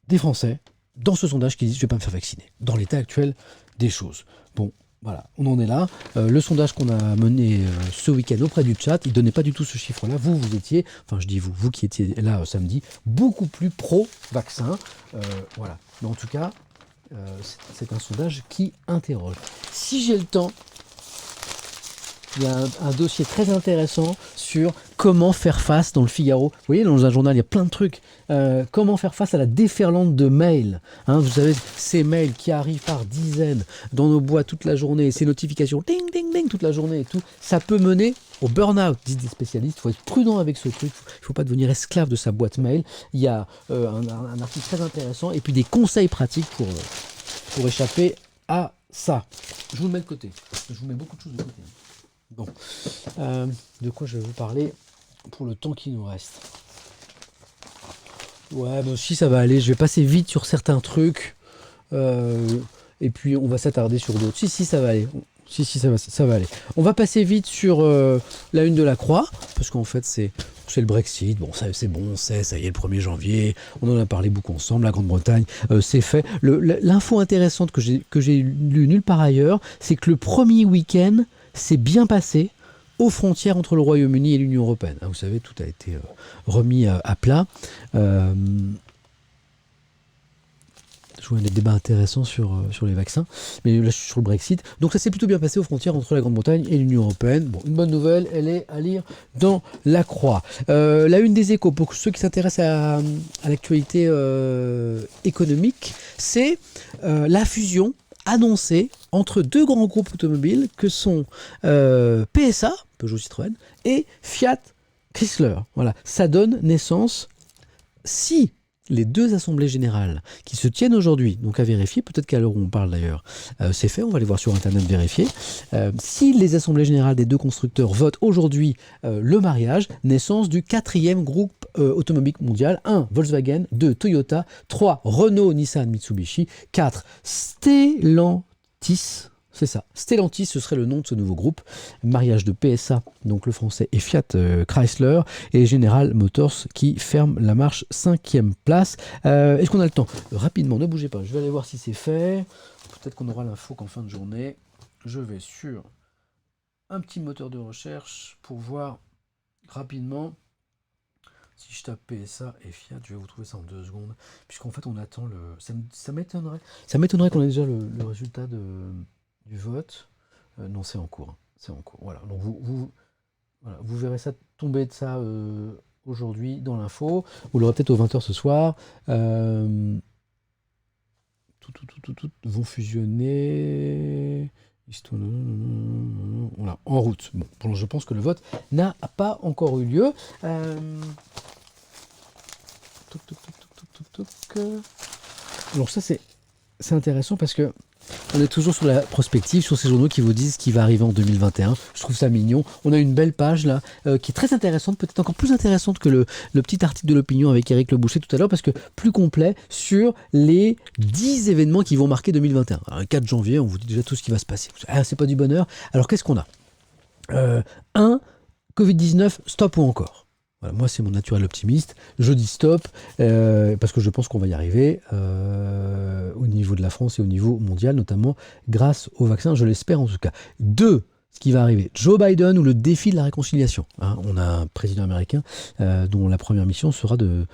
des Français dans ce sondage qui disent je ne vais pas me faire vacciner. Dans l'état actuel des choses. Bon. Voilà, on en est là. Le sondage qu'on a mené ce week-end auprès du chat, il ne donnait pas du tout ce chiffre-là. Vous étiez, enfin je dis vous qui étiez là samedi, beaucoup plus pro-vaccin. Voilà. Mais en tout cas, c'est un sondage qui interroge. Si j'ai le temps, il y a un dossier très intéressant sur comment faire face dans le Figaro. Vous voyez, dans un journal, il y a plein de trucs. Comment faire face à la déferlante de mails. Hein, vous savez, ces mails qui arrivent par dizaines dans nos boîtes toute la journée, ces notifications, ding, ding, ding, toute la journée et tout, ça peut mener au burn-out, disent des spécialistes. Il faut être prudent avec ce truc. Il ne faut pas devenir esclave de sa boîte mail. Il y a un article très intéressant et puis des conseils pratiques pour échapper à ça. Je vous le mets de côté. Je vous mets beaucoup de choses de côté. Bon. De quoi je vais vous parler pour le temps qui nous reste. Ouais, bon, si ça va aller. Je vais passer vite sur certains trucs. Et puis on va s'attarder sur d'autres. Si, ça va aller. Si, ça va aller. On va passer vite sur la une de la Croix, parce qu'en fait, c'est le Brexit. Bon, c'est bon, on sait, ça y est, le 1er janvier. On en a parlé beaucoup ensemble. La Grande-Bretagne, c'est fait. L'info intéressante que j'ai lue nulle part ailleurs, c'est que le premier week-end s'est bien passé aux frontières entre le Royaume-Uni et l'Union européenne. Vous savez, tout a été remis à plat. Je vois des débats intéressants sur les vaccins, mais là je suis sur le Brexit. Donc ça s'est plutôt bien passé aux frontières entre la Grande-Bretagne et l'Union européenne. Bon, une bonne nouvelle, elle est à lire dans la Croix. La une des Échos, pour ceux qui s'intéressent à l'actualité économique, c'est la fusion annoncée entre deux grands groupes automobiles que sont PSA, Peugeot Citroën, et Fiat Chrysler. Voilà, ça donne naissance, si les deux assemblées générales qui se tiennent aujourd'hui, donc à vérifier, peut-être qu'à l'heure où on parle d'ailleurs, c'est fait, on va aller voir sur Internet vérifier. Si les assemblées générales des deux constructeurs votent aujourd'hui le mariage, naissance du quatrième groupe automobile mondial, 1. Volkswagen, 2. Toyota, 3. Renault, Nissan, Mitsubishi, 4. Stellantis. C'est ça. Stellantis, ce serait le nom de ce nouveau groupe. Mariage de PSA, donc le français, et Fiat Chrysler, et General Motors qui ferme la marche 5e place. Est-ce qu'on a le temps? Rapidement, ne bougez pas. Je vais aller voir si c'est fait. Peut-être qu'on aura l'info qu'en fin de journée. Je vais sur un petit moteur de recherche pour voir rapidement. Si je tape PSA et Fiat, je vais vous trouver ça en 2 secondes. Puisqu'en fait, on attend le... Ça m'étonnerait. Ça m'étonnerait qu'on ait déjà le résultat du vote. Non, c'est en cours. C'est en cours. Voilà. Donc vous verrez ça tomber de ça aujourd'hui dans l'info. Vous l'aurez peut-être aux 20h ce soir. Tout vont fusionner. Voilà, en route. Bon, je pense que le vote n'a pas encore eu lieu. Alors ça c'est intéressant parce que on est toujours sur la prospective, sur ces journaux qui vous disent ce qui va arriver en 2021. Je trouve ça mignon. On a une belle page là qui est très intéressante, peut-être encore plus intéressante que le petit article de l'opinion avec Éric Le Boucher tout à l'heure, parce que plus complet sur les 10 événements qui vont marquer 2021. Alors, le 4 janvier, on vous dit déjà tout ce qui va se passer. Ah, c'est pas du bonheur. Alors qu'est-ce qu'on a 1. Covid-19, stop ou encore. Voilà, moi, c'est mon naturel optimiste. Je dis stop parce que je pense qu'on va y arriver au niveau de la France et au niveau mondial, notamment grâce au vaccin, je l'espère en tout cas. 2. Ce qui va arriver, Joe Biden ou le défi de la réconciliation. Hein, on a un président américain dont la première mission sera de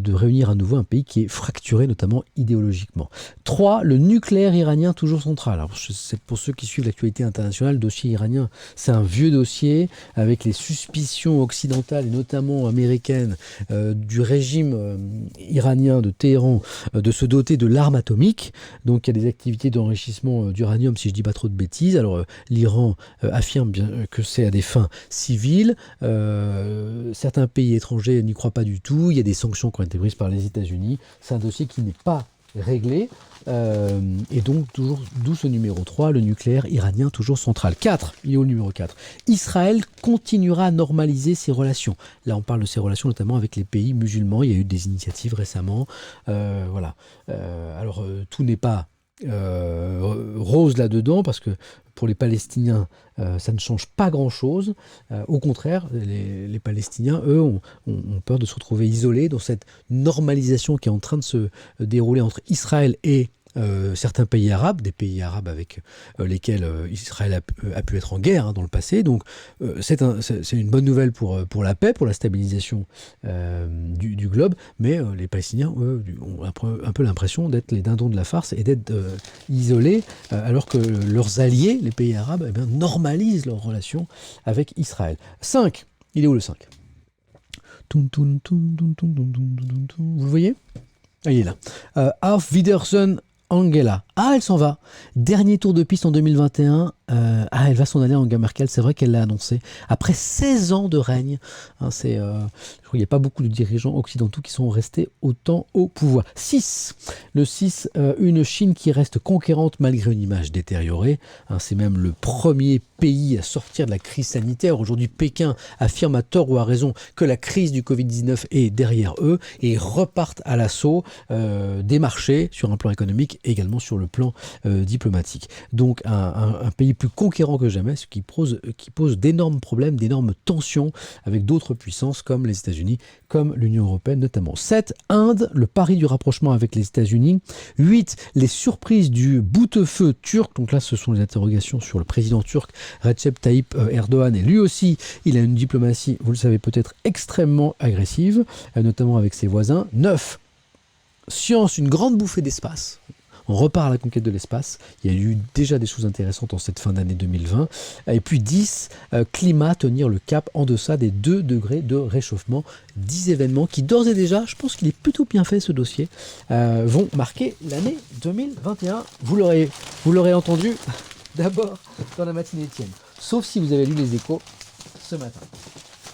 réunir à nouveau un pays qui est fracturé, notamment idéologiquement. 3. Le nucléaire iranien toujours central. Alors, c'est pour ceux qui suivent l'actualité internationale, le dossier iranien, c'est un vieux dossier avec les suspicions occidentales et notamment américaines du régime iranien de Téhéran de se doter de l'arme atomique. Donc, il y a des activités d'enrichissement d'uranium, si je dis pas trop de bêtises. Alors, l'Iran affirme bien que c'est à des fins civiles. Certains pays étrangers n'y croient pas du tout. Il y a des sanctions qui ont été prises par les États-Unis. C'est un dossier qui n'est pas réglé. Et donc, toujours, d'où ce numéro 3, le nucléaire iranien toujours central. 4, il est au numéro 4. Israël continuera à normaliser ses relations. Là, on parle de ses relations notamment avec les pays musulmans. Il y a eu des initiatives récemment. Voilà. Alors, tout n'est pas rose là-dedans, parce que pour les Palestiniens, ça ne change pas grand-chose. Au contraire, les Palestiniens, eux, ont peur de se retrouver isolés dans cette normalisation qui est en train de se dérouler entre Israël et certains pays arabes, des pays arabes avec lesquels Israël a pu être en guerre dans le passé. Donc c'est une bonne nouvelle pour la paix, pour la stabilisation du globe, mais les Palestiniens ont un peu l'impression d'être les dindons de la farce et d'être isolés, alors que leurs alliés, les pays arabes, normalisent leurs relations avec Israël. 5. Il est où le 5 ? Vous le voyez ? Ah, il est là. Auf Wiedersehen, Angela. Ah, elle s'en va. Dernier tour de piste en 2021. Elle va s'en aller, Angela Merkel. C'est vrai qu'elle l'a annoncé. Après 16 ans de règne, je crois qu'il n'y a pas beaucoup de dirigeants occidentaux qui sont restés autant au pouvoir. 6. Le 6, une Chine qui reste conquérante malgré une image détériorée. C'est même le premier pays à sortir de la crise sanitaire. Aujourd'hui, Pékin affirme à tort ou à raison que la crise du Covid-19 est derrière eux et repartent à l'assaut des marchés sur un plan économique et également sur le plan diplomatique. Donc un pays plus conquérant que jamais, ce qui pose d'énormes problèmes, d'énormes tensions avec d'autres puissances comme les États-Unis, comme l'Union européenne notamment. 7. Inde, le pari du rapprochement avec les États-Unis. 8. Les surprises du boutefeu turc. Donc là, ce sont les interrogations sur le président turc Recep Tayyip Erdogan. Et lui aussi, il a une diplomatie, vous le savez peut-être, extrêmement agressive, notamment avec ses voisins. 9. Science, une grande bouffée d'espace. On repart à la conquête de l'espace. Il y a eu déjà des choses intéressantes en cette fin d'année 2020. Et puis 10, climat, tenir le cap en deçà des 2 degrés de réchauffement. 10 événements qui, d'ores et déjà, je pense qu'il est plutôt bien fait ce dossier, vont marquer l'année 2021. Vous l'aurez entendu d'abord dans la matinée Étienne. Sauf si vous avez lu les Échos ce matin.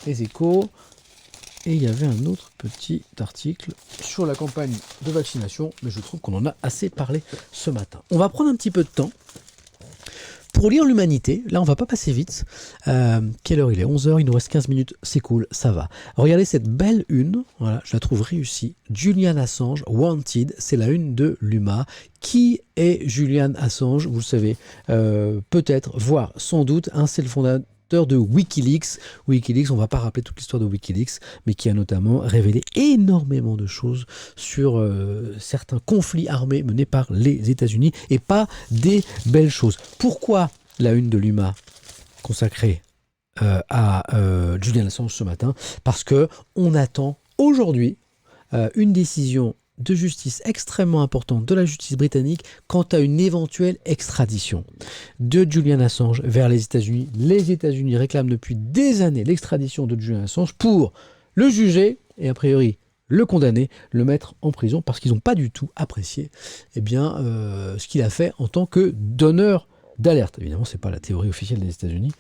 Les Échos... Et il y avait un autre petit article sur la campagne de vaccination, mais je trouve qu'on en a assez parlé ce matin. On va prendre un petit peu de temps pour lire l'Humanité. Là, on va pas passer vite. Quelle heure il est ? 11h, il nous reste 15 minutes, c'est cool, ça va. Regardez cette belle une, voilà, je la trouve réussie. Julian Assange, Wanted, c'est la une de l'UMA. Qui est Julian Assange ? Vous le savez, peut-être, voire sans doute, c'est le fondateur de Wikileaks. Wikileaks, on ne va pas rappeler toute l'histoire de Wikileaks, mais qui a notamment révélé énormément de choses sur certains conflits armés menés par les États-Unis, et pas des belles choses. Pourquoi la une de l'UMA consacrée à Julian Assange ce matin ? Parce que on attend aujourd'hui une décision de justice extrêmement importante de la justice britannique quant à une éventuelle extradition de Julian Assange vers les États-Unis. Les États-Unis réclament depuis des années l'extradition de Julian Assange pour le juger et a priori le condamner, le mettre en prison parce qu'ils n'ont pas du tout apprécié ce qu'il a fait en tant que donneur d'alerte. Évidemment, c'est pas la théorie officielle des États-Unis,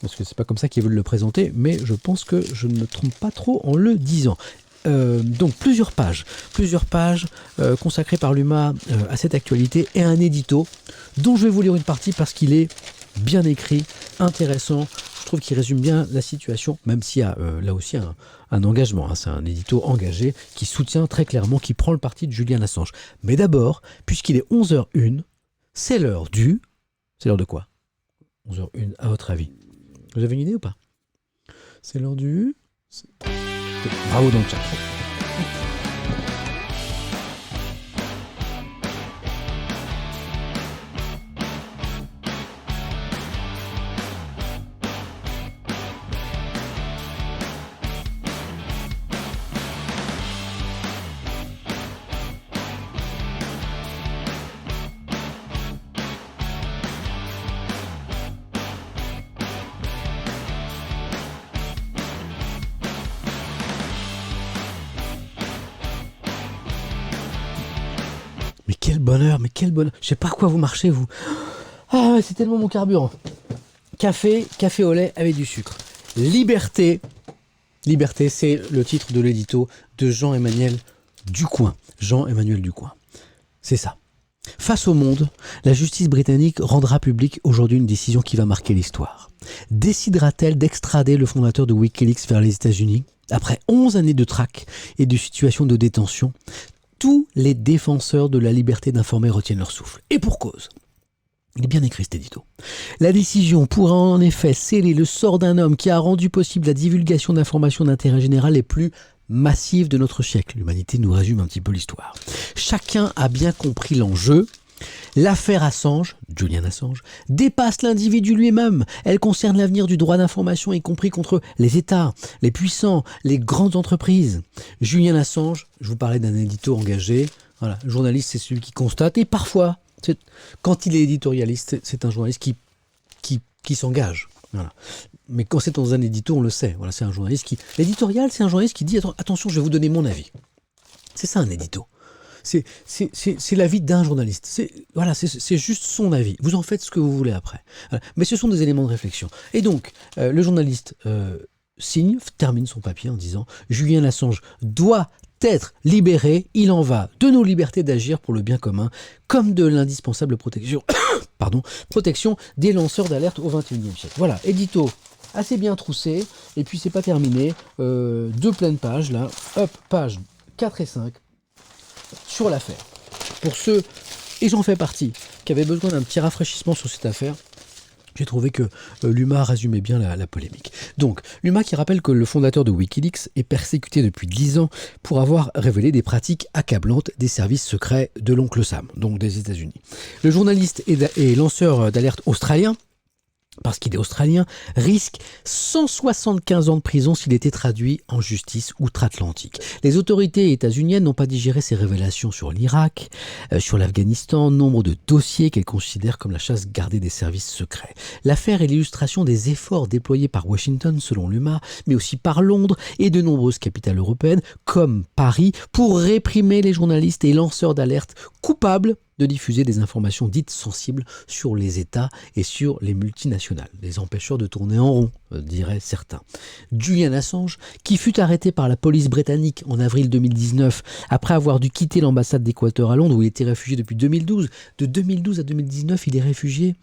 parce que c'est pas comme ça qu'ils veulent le présenter, mais je pense que je ne me trompe pas trop en le disant. Donc plusieurs pages consacrées par l'UMA à cette actualité et un édito dont je vais vous lire une partie parce qu'il est bien écrit, intéressant. Je trouve qu'il résume bien la situation, même s'il y a là aussi un engagement. C'est un édito engagé qui soutient très clairement, qui prend le parti de Julian Assange. Mais d'abord, puisqu'il est 11h01, c'est l'heure du... C'est l'heure de quoi ? 11h01, à votre avis. Vous avez une idée ou pas ? C'est l'heure du... Bravo dans le chat. Mais quel bonheur. Je sais pas à quoi vous marchez, vous. Ah, c'est tellement mon carburant. Café au lait avec du sucre. Liberté, c'est le titre de l'édito de Jean-Emmanuel Ducoing. Jean-Emmanuel Ducoing. C'est ça. Face au monde, la justice britannique rendra publique aujourd'hui une décision qui va marquer l'histoire. Décidera-t-elle d'extrader le fondateur de Wikileaks vers les États-Unis ? Après 11 années de traque et de situations de détention, tous les défenseurs de la liberté d'informer retiennent leur souffle. Et pour cause. Il est bien écrit cet édito. La décision pourra en effet sceller le sort d'un homme qui a rendu possible la divulgation d'informations d'intérêt général les plus massives de notre siècle. L'humanité nous résume un petit peu l'histoire. Chacun a bien compris l'enjeu. L'affaire Assange, Julian Assange, dépasse l'individu lui-même. Elle concerne l'avenir du droit d'information, y compris contre les États, les puissants, les grandes entreprises. Julian Assange, je vous parlais d'un édito engagé. Voilà, le journaliste, c'est celui qui constate. Et parfois, quand il est éditorialiste, c'est un journaliste qui s'engage. Voilà. Mais quand c'est dans un édito, on le sait. Voilà, c'est un journaliste qui... L'éditorial, c'est un journaliste qui dit attention, je vais vous donner mon avis. C'est ça un édito. C'est l'avis d'un journaliste. C'est juste son avis. Vous en faites ce que vous voulez après. Voilà. Mais ce sont des éléments de réflexion. Et donc, le journaliste termine son papier en disant « Julian Assange doit être libéré. Il en va de nos libertés d'agir pour le bien commun, comme de l'indispensable protection, protection des lanceurs d'alerte au XXIe siècle. » Voilà, édito assez bien troussé. Et puis, c'est pas terminé. 2 pleines pages, là. Hop, pages 4 et 5. Sur l'affaire. Pour ceux, et j'en fais partie, qui avaient besoin d'un petit rafraîchissement sur cette affaire, j'ai trouvé que l'UMA résumait bien la polémique. Donc, l'UMA qui rappelle que le fondateur de Wikileaks est persécuté depuis 10 ans pour avoir révélé des pratiques accablantes des services secrets de l'oncle Sam, donc des États-Unis. Le journaliste et lanceur d'alerte australien, parce qu'il est australien, risque 175 ans de prison s'il était traduit en justice outre-Atlantique. Les autorités états-uniennes n'ont pas digéré ces révélations sur l'Irak, sur l'Afghanistan, nombre de dossiers qu'elles considèrent comme la chasse gardée des services secrets. L'affaire est l'illustration des efforts déployés par Washington, selon l'UMA, mais aussi par Londres et de nombreuses capitales européennes, comme Paris, pour réprimer les journalistes et lanceurs d'alerte coupables de diffuser des informations dites sensibles sur les États et sur les multinationales, les empêcheurs de tourner en rond, diraient certains. Julian Assange, qui fut arrêté par la police britannique en avril 2019, après avoir dû quitter l'ambassade d'Équateur à Londres, où il était réfugié depuis 2012. De 2012 à 2019, il est réfugié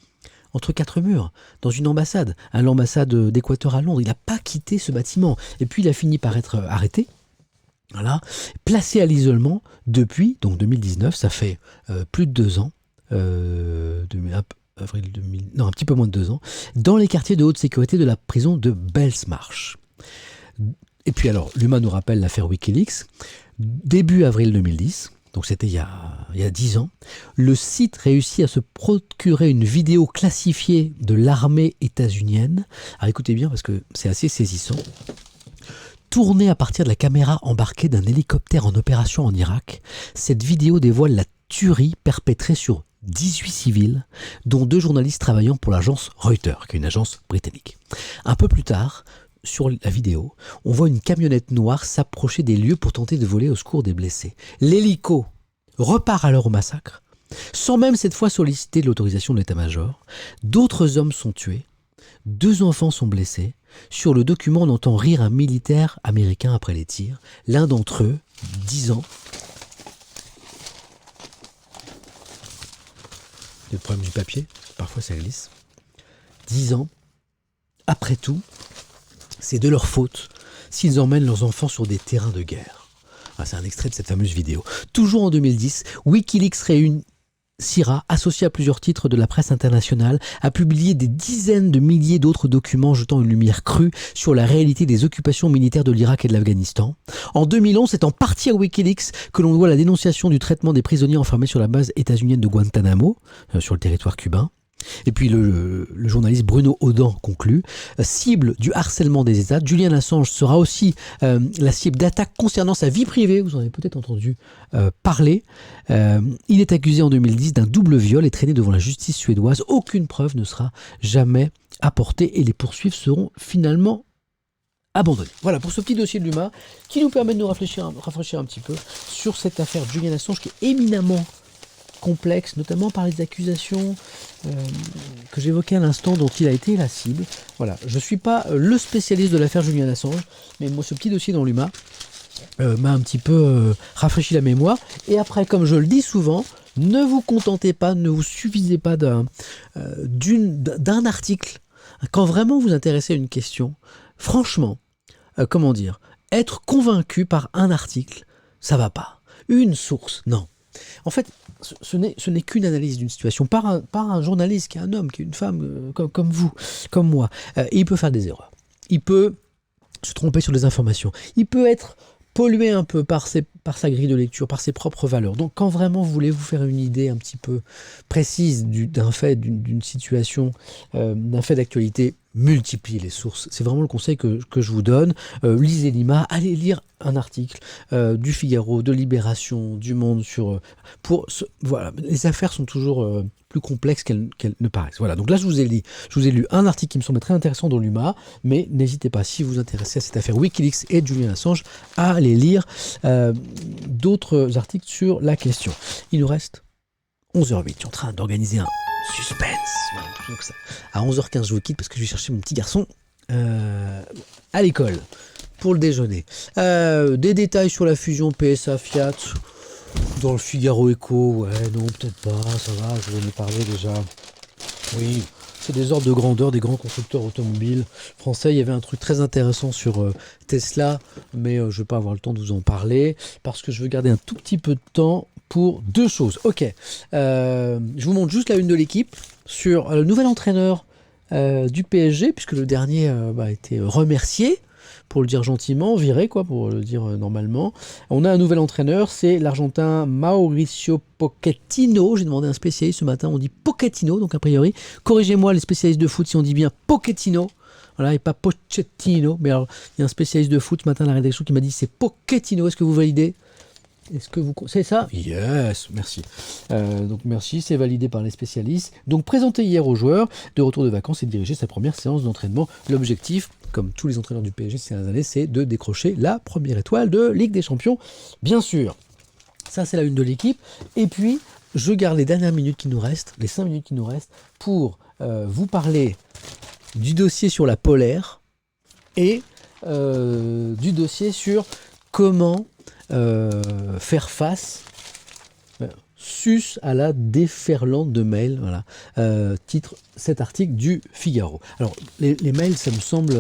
entre 4 murs, dans une ambassade, à l'ambassade d'Équateur à Londres. Il n'a pas quitté ce bâtiment. Et puis il a fini par être arrêté. Voilà, placé à l'isolement depuis, donc 2019, ça fait plus de 2 ans, avril 2000, non, un petit peu moins de 2 ans, dans les quartiers de haute sécurité de la prison de Belmarsh. Et puis alors, l'UMA nous rappelle l'affaire Wikileaks, début avril 2010, donc c'était il y a 10 ans, le site réussit à se procurer une vidéo classifiée de l'armée états-unienne. Alors écoutez bien parce que c'est assez saisissant. Tournée à partir de la caméra embarquée d'un hélicoptère en opération en Irak, cette vidéo dévoile la tuerie perpétrée sur 18 civils, dont 2 journalistes travaillant pour l'agence Reuters, qui est une agence britannique. Un peu plus tard, sur la vidéo, on voit une camionnette noire s'approcher des lieux pour tenter de voler au secours des blessés. L'hélico repart alors au massacre, sans même cette fois solliciter l'autorisation de l'état-major. D'autres hommes sont tués, 2 enfants sont blessés. Sur le document, on entend rire un militaire américain après les tirs. L'un d'entre eux, 10 ans. Le problème du papier, parfois ça glisse. 10 ans. Après tout, c'est de leur faute s'ils emmènent leurs enfants sur des terrains de guerre. Ah, c'est un extrait de cette fameuse vidéo. Toujours en 2010, Wikileaks Syrah, associé à plusieurs titres de la presse internationale, a publié des dizaines de milliers d'autres documents jetant une lumière crue sur la réalité des occupations militaires de l'Irak et de l'Afghanistan. En 2011, c'est en partie à Wikileaks que l'on doit la dénonciation du traitement des prisonniers enfermés sur la base états-unienne de Guantanamo, sur le territoire cubain. Et puis le journaliste Bruno Audin conclut, cible du harcèlement des États, Julian Assange sera aussi la cible d'attaques concernant sa vie privée, vous en avez peut-être entendu parler. Il est accusé en 2010 d'un double viol et traîné devant la justice suédoise. Aucune preuve ne sera jamais apportée et les poursuites seront finalement abandonnées. Voilà pour ce petit dossier de l'UMA qui nous permet de nous rafraîchir un petit peu sur cette affaire Julian Assange qui est éminemment complexe, notamment par les accusations que j'évoquais à l'instant dont il a été la cible. Voilà, je ne suis pas le spécialiste de l'affaire Julian Assange, mais moi ce petit dossier dans l'UMA m'a un petit peu rafraîchi la mémoire. Et après, comme je le dis souvent, ne vous contentez pas, ne vous suffisez pas d'un article. Quand vraiment vous intéressez à une question, franchement, être convaincu par un article, ça va pas. Une source, non. En fait, ce n'est qu'une analyse d'une situation par un journaliste qui est un homme, qui est une femme comme vous, comme moi. Et il peut faire des erreurs. Il peut se tromper sur les informations. Il peut être pollué un peu par par sa grille de lecture, par ses propres valeurs. Donc quand vraiment vous voulez vous faire une idée un petit peu précise d'un fait, d'une situation, d'un fait d'actualité, multipliez les sources. C'est vraiment le conseil que je vous donne. Lisez Lima, allez lire un article du Figaro, de Libération, du Monde voilà, les affaires sont toujours plus complexes qu'elles ne paraissent. Voilà, donc là je vous ai lu un article qui me semblait très intéressant dans l'UMA, mais n'hésitez pas, si vous vous intéressez à cette affaire Wikileaks et Julian Assange, à aller lire d'autres articles sur la question. Il nous reste 11h08, je suis en train d'organiser un suspense. Voilà, donc ça. À 11h15, je vous quitte parce que je vais chercher mon petit garçon à l'école pour le déjeuner. Des détails sur la fusion PSA-Fiat dans le Figaro Echo. Ouais, non, peut-être pas, ça va, je vous en ai parlé déjà. Oui, c'est des ordres de grandeur des grands constructeurs automobiles français. Il y avait un truc très intéressant sur Tesla, mais je ne vais pas avoir le temps de vous en parler parce que je veux garder un tout petit peu de temps pour deux choses. Ok, je vous montre juste la une de l'équipe sur le nouvel entraîneur du PSG, puisque le dernier a été remercié, pour le dire gentiment, viré quoi, pour le dire normalement. On a un nouvel entraîneur, c'est l'Argentin Mauricio Pochettino. J'ai demandé à un spécialiste ce matin, on dit Pochettino, donc a priori, corrigez-moi les spécialistes de foot si on dit bien Pochettino. Voilà, et pas Pochettino, mais alors il y a un spécialiste de foot ce matin à la rédaction qui m'a dit c'est Pochettino, est-ce que vous validez ? Est-ce que vous... C'est ça ? Yes, merci. Donc merci, c'est validé par les spécialistes. Donc présenté hier aux joueurs, de retour de vacances et de diriger sa première séance d'entraînement. L'objectif, comme tous les entraîneurs du PSG ces dernières années, c'est de décrocher la première étoile de Ligue des Champions, bien sûr. Ça, c'est la une de l'équipe. Et puis, je garde les dernières minutes qui nous restent, les 5 minutes qui nous restent, pour vous parler du dossier sur la polaire et du dossier sur comment faire face sus à la déferlante de mails, voilà. Titre cet article du Figaro. Alors les mails, ça me semble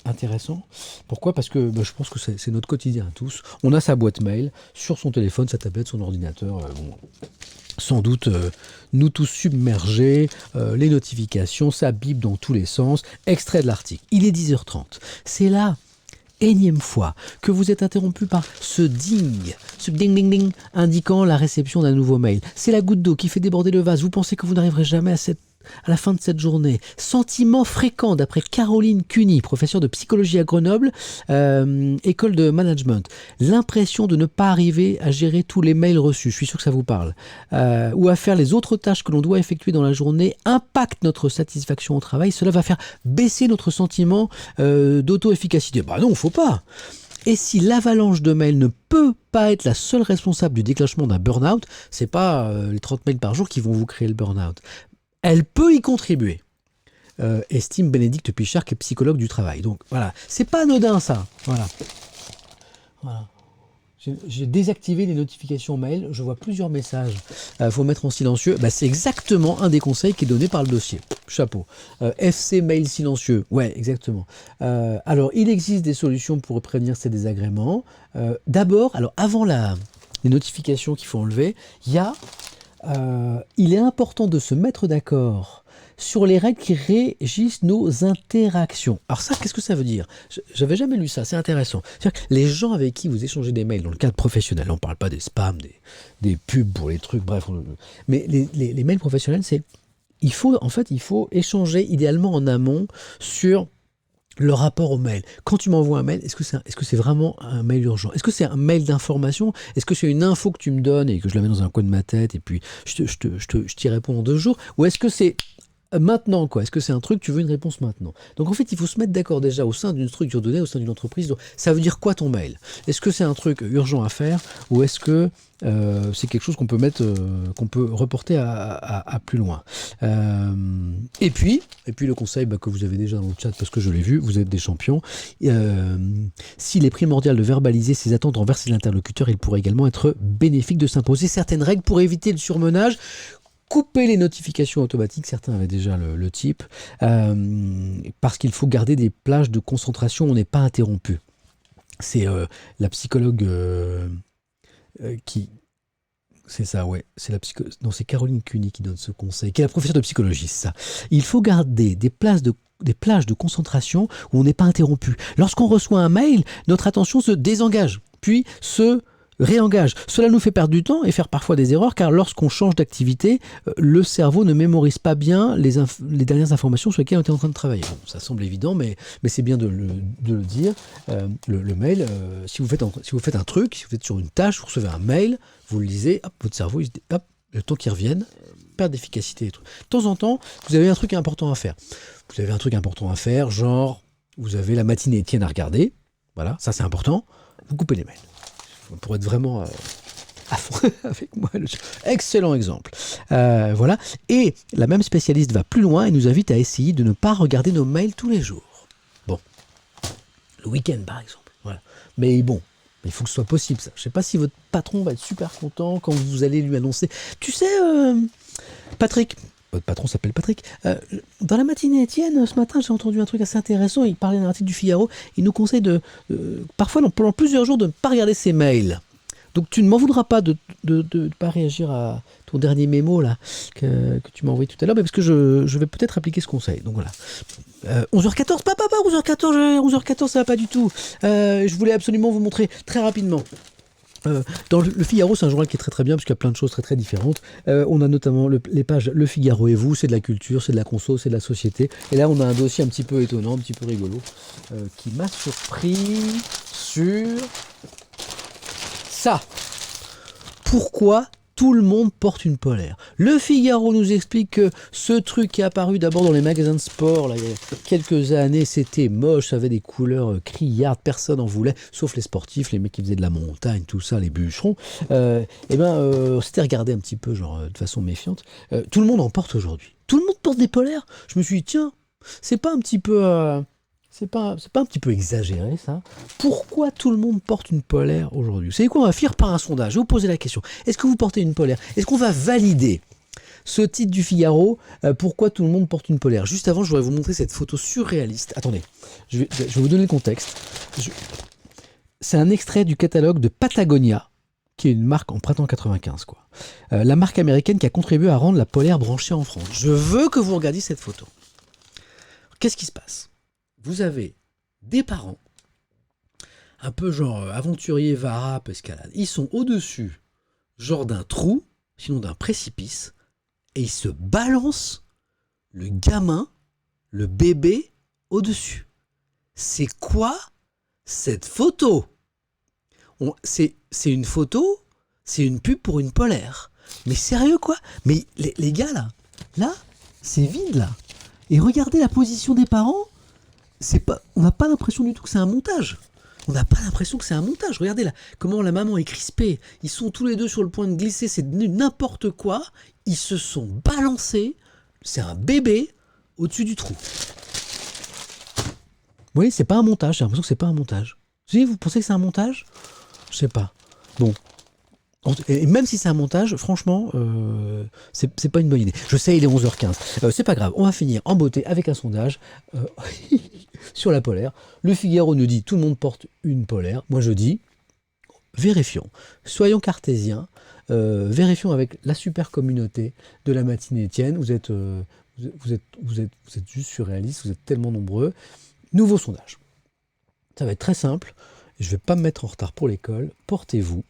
intéressant. Pourquoi ? Parce que je pense que c'est notre quotidien à tous. On a sa boîte mail sur son téléphone, sa tablette, son ordinateur. Sans doute nous tous submergés, les notifications, ça bip dans tous les sens. Extrait de l'article. Il est 10h30. C'est là énième fois que vous êtes interrompu par ce ding ding ding indiquant la réception d'un nouveau mail. C'est la goutte d'eau qui fait déborder le vase. Vous pensez que vous n'arriverez jamais à la fin de cette journée. Sentiment fréquent d'après Caroline Cuny, professeure de psychologie à Grenoble, école de management. L'impression de ne pas arriver à gérer tous les mails reçus, je suis sûr que ça vous parle, ou à faire les autres tâches que l'on doit effectuer dans la journée impacte notre satisfaction au travail. Cela va faire baisser notre sentiment d'auto-efficacité. Bah non, faut pas. Et si l'avalanche de mails ne peut pas être la seule responsable du déclenchement d'un burn-out, c'est pas les 30 mails par jour qui vont vous créer le burn-out. Elle peut y contribuer, estime Bénédicte Pichard, qui est psychologue du travail. Donc voilà, c'est pas anodin ça. Voilà. J'ai désactivé les notifications mail, je vois plusieurs messages. Faut mettre en silencieux. C'est exactement un des conseils qui est donné par le dossier. Chapeau. FC mail silencieux. Ouais, exactement. Alors, il existe des solutions pour prévenir ces désagréments. D'abord, alors avant les notifications qu'il faut enlever, il est important de se mettre d'accord sur les règles qui régissent nos interactions. Alors ça, qu'est-ce que ça veut dire ? J'avais jamais lu ça, c'est intéressant. C'est-à-dire que les gens avec qui vous échangez des mails dans le cadre professionnel, on ne parle pas des spams, des pubs pour les trucs, bref, mais les mails professionnels, il faut échanger idéalement en amont sur le rapport au mail. Quand tu m'envoies un mail, est-ce que c'est vraiment un mail urgent ? Est-ce que c'est un mail d'information ? Est-ce que c'est une info que tu me donnes et que je la mets dans un coin de ma tête et puis je t'y réponds en 2 jours ? Ou est-ce que c'est maintenant, quoi ? Est-ce que c'est un truc, tu veux une réponse maintenant ? Donc en fait, il faut se mettre d'accord déjà au sein d'une structure donnée, au sein d'une entreprise. Donc, ça veut dire quoi ton mail ? Est-ce que c'est un truc urgent à faire ou est-ce que c'est quelque chose qu'on peut qu'on peut reporter à plus loin ? Et puis le conseil que vous avez déjà dans le chat, parce que je l'ai vu, vous êtes des champions. S'il est primordial de verbaliser ses attentes envers ses interlocuteurs, il pourrait également être bénéfique de s'imposer certaines règles pour éviter le surmenage. Couper les notifications automatiques, certains avaient déjà le type, parce qu'il faut garder des plages de concentration où on n'est pas interrompu. C'est la psychologue qui... C'est ça, ouais. C'est Caroline Cuny qui donne ce conseil, qui est la professeure de psychologie, c'est ça. Il faut garder des plages de concentration où on n'est pas interrompu. Lorsqu'on reçoit un mail, notre attention se désengage, puis se réengage. Cela nous fait perdre du temps et faire parfois des erreurs, car lorsqu'on change d'activité, le cerveau ne mémorise pas bien les dernières informations sur lesquelles on était en train de travailler. Bon, ça semble évident, mais c'est bien de le dire. Le mail, si vous faites un truc, si vous êtes sur une tâche, vous recevez un mail, vous le lisez, hop, votre cerveau, il se dit, hop, le temps qu'il revienne, perte d'efficacité. De temps en temps, vous avez un truc important à faire. Vous avez un truc important à faire, genre, vous avez la matinée Étienne à regarder, voilà, ça c'est important, vous coupez les mails. Pour être vraiment à fond avec moi. Excellent exemple. Voilà. Et la même spécialiste va plus loin et nous invite à essayer de ne pas regarder nos mails tous les jours. Bon. Le week-end, par exemple. Voilà. Mais bon, il faut que ce soit possible, ça. Je ne sais pas si votre patron va être super content quand vous allez lui annoncer. Tu sais, Patrick, votre patron s'appelle Patrick. Dans la matinée, Étienne, ce matin, j'ai entendu un truc assez intéressant. Il parlait d'un article du Figaro. Il nous conseille parfois, pendant plusieurs jours, de ne pas regarder ses mails. Donc, tu ne m'en voudras pas de ne pas réagir à ton dernier mémo là, que tu m'as envoyé tout à l'heure, mais parce que je vais peut-être appliquer ce conseil. Donc voilà. 11h14, pas 11h14, ça va pas du tout. Je voulais absolument vous montrer très rapidement. Dans le Figaro, c'est un journal qui est très très bien parce qu'il y a plein de choses très très différentes. On a notamment les pages Le Figaro et vous, c'est de la culture, c'est de la conso, c'est de la société. Et là, on a un dossier un petit peu étonnant, un petit peu rigolo, qui m'a surpris sur ça. Pourquoi tout le monde porte une polaire? Le Figaro nous explique que ce truc qui est apparu d'abord dans les magasins de sport là, il y a quelques années, c'était moche, ça avait des couleurs criardes, personne en voulait, sauf les sportifs, les mecs qui faisaient de la montagne, tout ça, les bûcherons. C'était regardé un petit peu genre de façon méfiante. Tout le monde en porte aujourd'hui. Tout le monde porte des polaires. Je me suis dit, tiens, c'est pas un petit peu... C'est pas un petit peu exagéré, ça? Pourquoi tout le monde porte une polaire aujourd'hui? Vous savez quoi? On va finir par un sondage. Je vais vous poser la question. Est-ce que vous portez une polaire? Est-ce qu'on va valider ce titre du Figaro? Pourquoi tout le monde porte une polaire? Juste avant, je voudrais vous montrer cette photo surréaliste. Attendez, je vais vous donner le contexte. C'est un extrait du catalogue de Patagonia, qui est une marque en printemps 95, quoi. La marque américaine qui a contribué à rendre la polaire branchée en France. Je veux que vous regardiez cette photo. Qu'est-ce qui se passe? Vous avez des parents, un peu genre aventuriers, varap, escalade. Ils sont au-dessus, genre d'un trou, sinon d'un précipice, et ils se balancent le gamin, le bébé, au-dessus. C'est quoi cette photo? C'est une photo, c'est une pub pour une polaire. Mais sérieux quoi? Mais les gars là, c'est vide là. Et regardez la position des parents. On n'a pas l'impression du tout que c'est un montage. On n'a pas l'impression que c'est un montage. Regardez là, comment la maman est crispée. Ils sont tous les deux sur le point de glisser. C'est n'importe quoi. Ils se sont balancés. C'est un bébé au-dessus du trou. Vous voyez, c'est pas un montage. J'ai l'impression que c'est pas un montage. Vous pensez que c'est un montage? Je sais pas. Bon. Et même si c'est un montage, franchement, c'est pas une bonne idée. Je sais, il est 11h15. C'est pas grave, on va finir en beauté avec un sondage sur la polaire. Le Figaro nous dit tout le monde porte une polaire. Moi je dis, vérifions. Soyons cartésiens. Vérifions avec la super communauté de la matinée Étienne. Vous êtes juste surréalistes, vous êtes tellement nombreux. Nouveau sondage. Ça va être très simple. Je ne vais pas me mettre en retard pour l'école. Portez-vous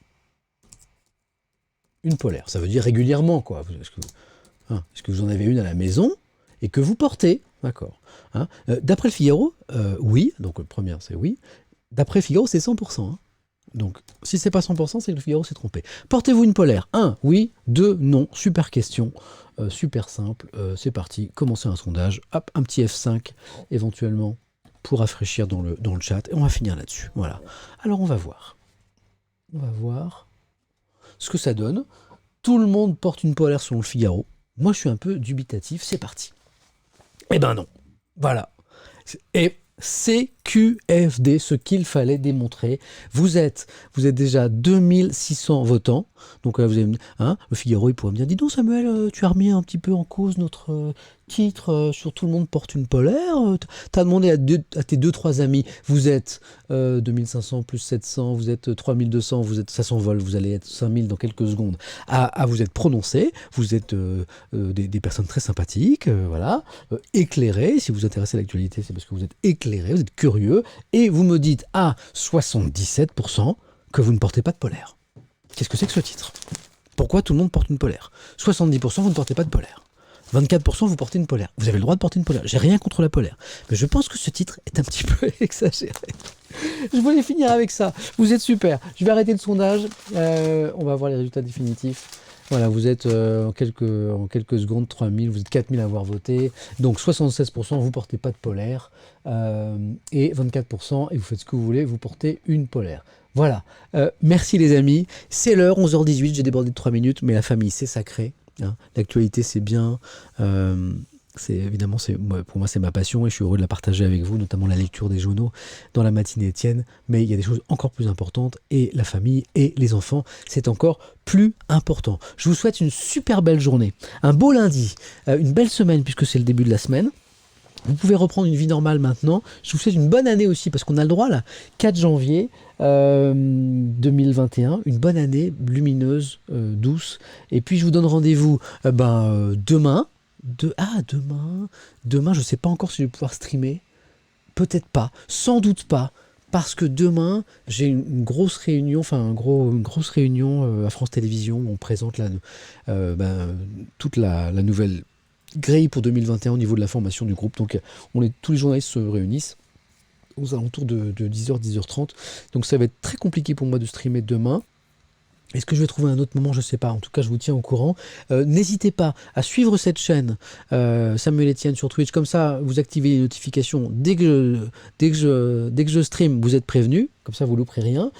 une polaire? Ça veut dire régulièrement, quoi. Est-ce que vous en avez une à la maison et que vous portez? D'accord. D'après le Figaro, oui. Donc, première, c'est oui. D'après le Figaro, c'est 100%. Hein. Donc, si c'est pas 100%, c'est que le Figaro s'est trompé. Portez-vous une polaire? 1, oui. 2, non. Super question. Super simple. C'est parti. Commencez un sondage. Hop, un petit F5, éventuellement, pour rafraîchir dans le chat. Et on va finir là-dessus. Voilà. Alors, on va voir. On va voir ce que ça donne. Tout le monde porte une polaire selon le Figaro. Moi, je suis un peu dubitatif. C'est parti. Eh ben non. Voilà. Et CQFD, ce qu'il fallait démontrer. Vous êtes déjà 2600 votants. Donc là, le Figaro, il pourrait me dire, dis donc Samuel, tu as remis un petit peu en cause notre titre sur tout le monde porte une polaire. Tu as demandé à tes 2-3 amis, vous êtes 2500 plus 700, vous êtes 3200, ça s'envole, vous allez être 5000 dans quelques secondes, à vous être prononcé. Vous êtes des personnes très sympathiques, voilà, éclairées. Si vous vous intéressez à l'actualité, c'est parce que vous êtes éclairés, vous êtes curieux, et vous me dites à 77% que vous ne portez pas de polaire. Qu'est-ce que c'est que ce titre? Pourquoi tout le monde porte une polaire? 70% vous ne portez pas de polaire. 24% vous portez une polaire. Vous avez le droit de porter une polaire. J'ai rien contre la polaire. Mais je pense que ce titre est un petit peu exagéré. Je voulais finir avec ça. Vous êtes super. Je vais arrêter le sondage. On va voir les résultats définitifs. Voilà, vous êtes en quelques secondes, 3000, vous êtes 4000 à avoir voté. Donc 76%, vous portez pas de polaire. Et 24%, et vous faites ce que vous voulez, vous portez une polaire. Voilà. Merci les amis. C'est l'heure, 11h18, j'ai débordé de 3 minutes, mais la famille, c'est sacré. Hein. L'actualité, c'est bien. Évidemment, pour moi, c'est ma passion et je suis heureux de la partager avec vous, notamment la lecture des journaux dans la matinée Étienne. Mais il y a des choses encore plus importantes et la famille et les enfants, c'est encore plus important. Je vous souhaite une super belle journée, un beau lundi, une belle semaine puisque c'est le début de la semaine. Vous pouvez reprendre une vie normale maintenant. Je vous souhaite une bonne année aussi parce qu'on a le droit là, 4 janvier 2021, une bonne année lumineuse, douce. Et puis je vous donne rendez-vous demain. Demain, je ne sais pas encore si je vais pouvoir streamer. Peut-être pas, sans doute pas. Parce que demain, j'ai une grosse réunion, une grosse réunion à France Télévisions où on présente toute la nouvelle grille pour 2021 au niveau de la formation du groupe. Donc tous les journalistes se réunissent aux alentours de 10h, 10h30. Donc ça va être très compliqué pour moi de streamer demain. Est-ce que je vais trouver un autre moment? Je ne sais pas. En tout cas, je vous tiens au courant. N'hésitez pas à suivre cette chaîne Samuel Etienne sur Twitch. Comme ça, vous activez les notifications. Dès que je stream, vous êtes prévenus. Comme ça, vous ne louperez rien.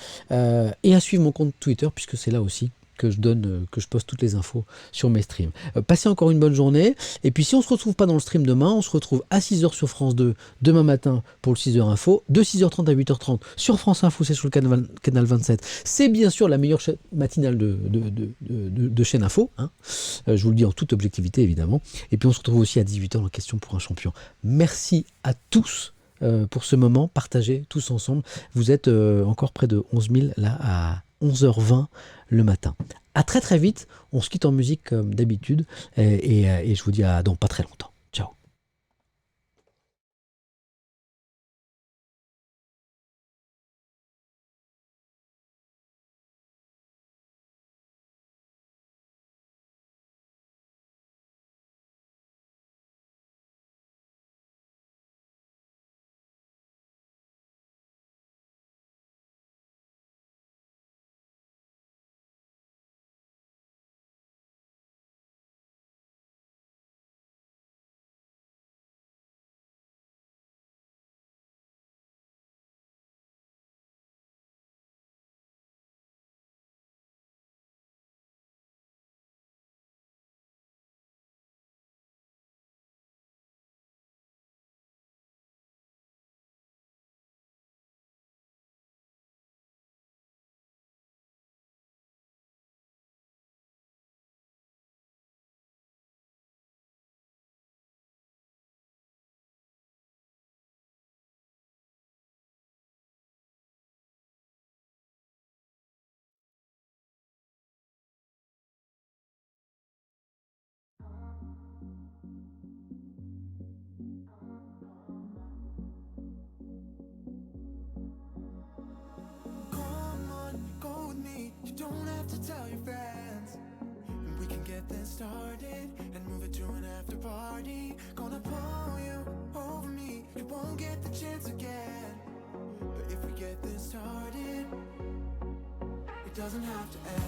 Et à suivre mon compte Twitter, puisque c'est là aussi que je poste toutes les infos sur mes streams. Passez encore une bonne journée. Et puis si on ne se retrouve pas dans le stream demain, on se retrouve à 6h sur France 2 demain matin pour le 6h Info. De 6h30 à 8h30 sur France Info, c'est sur le canal 27. C'est bien sûr la meilleure matinale de chaîne Info. Hein. Je vous le dis en toute objectivité, évidemment. Et puis on se retrouve aussi à 18h dans Question pour un champion. Merci à tous pour ce moment partagé tous ensemble. Vous êtes encore près de 11 000 là à 11h20 le matin. À très très vite, on se quitte en musique comme d'habitude et je vous dis à dans pas très longtemps. Ciao. Don't have to tell your friends, and we can get this started and move it to an after party. Gonna pull you over me, you won't get the chance again. But if we get this started, it doesn't have to end.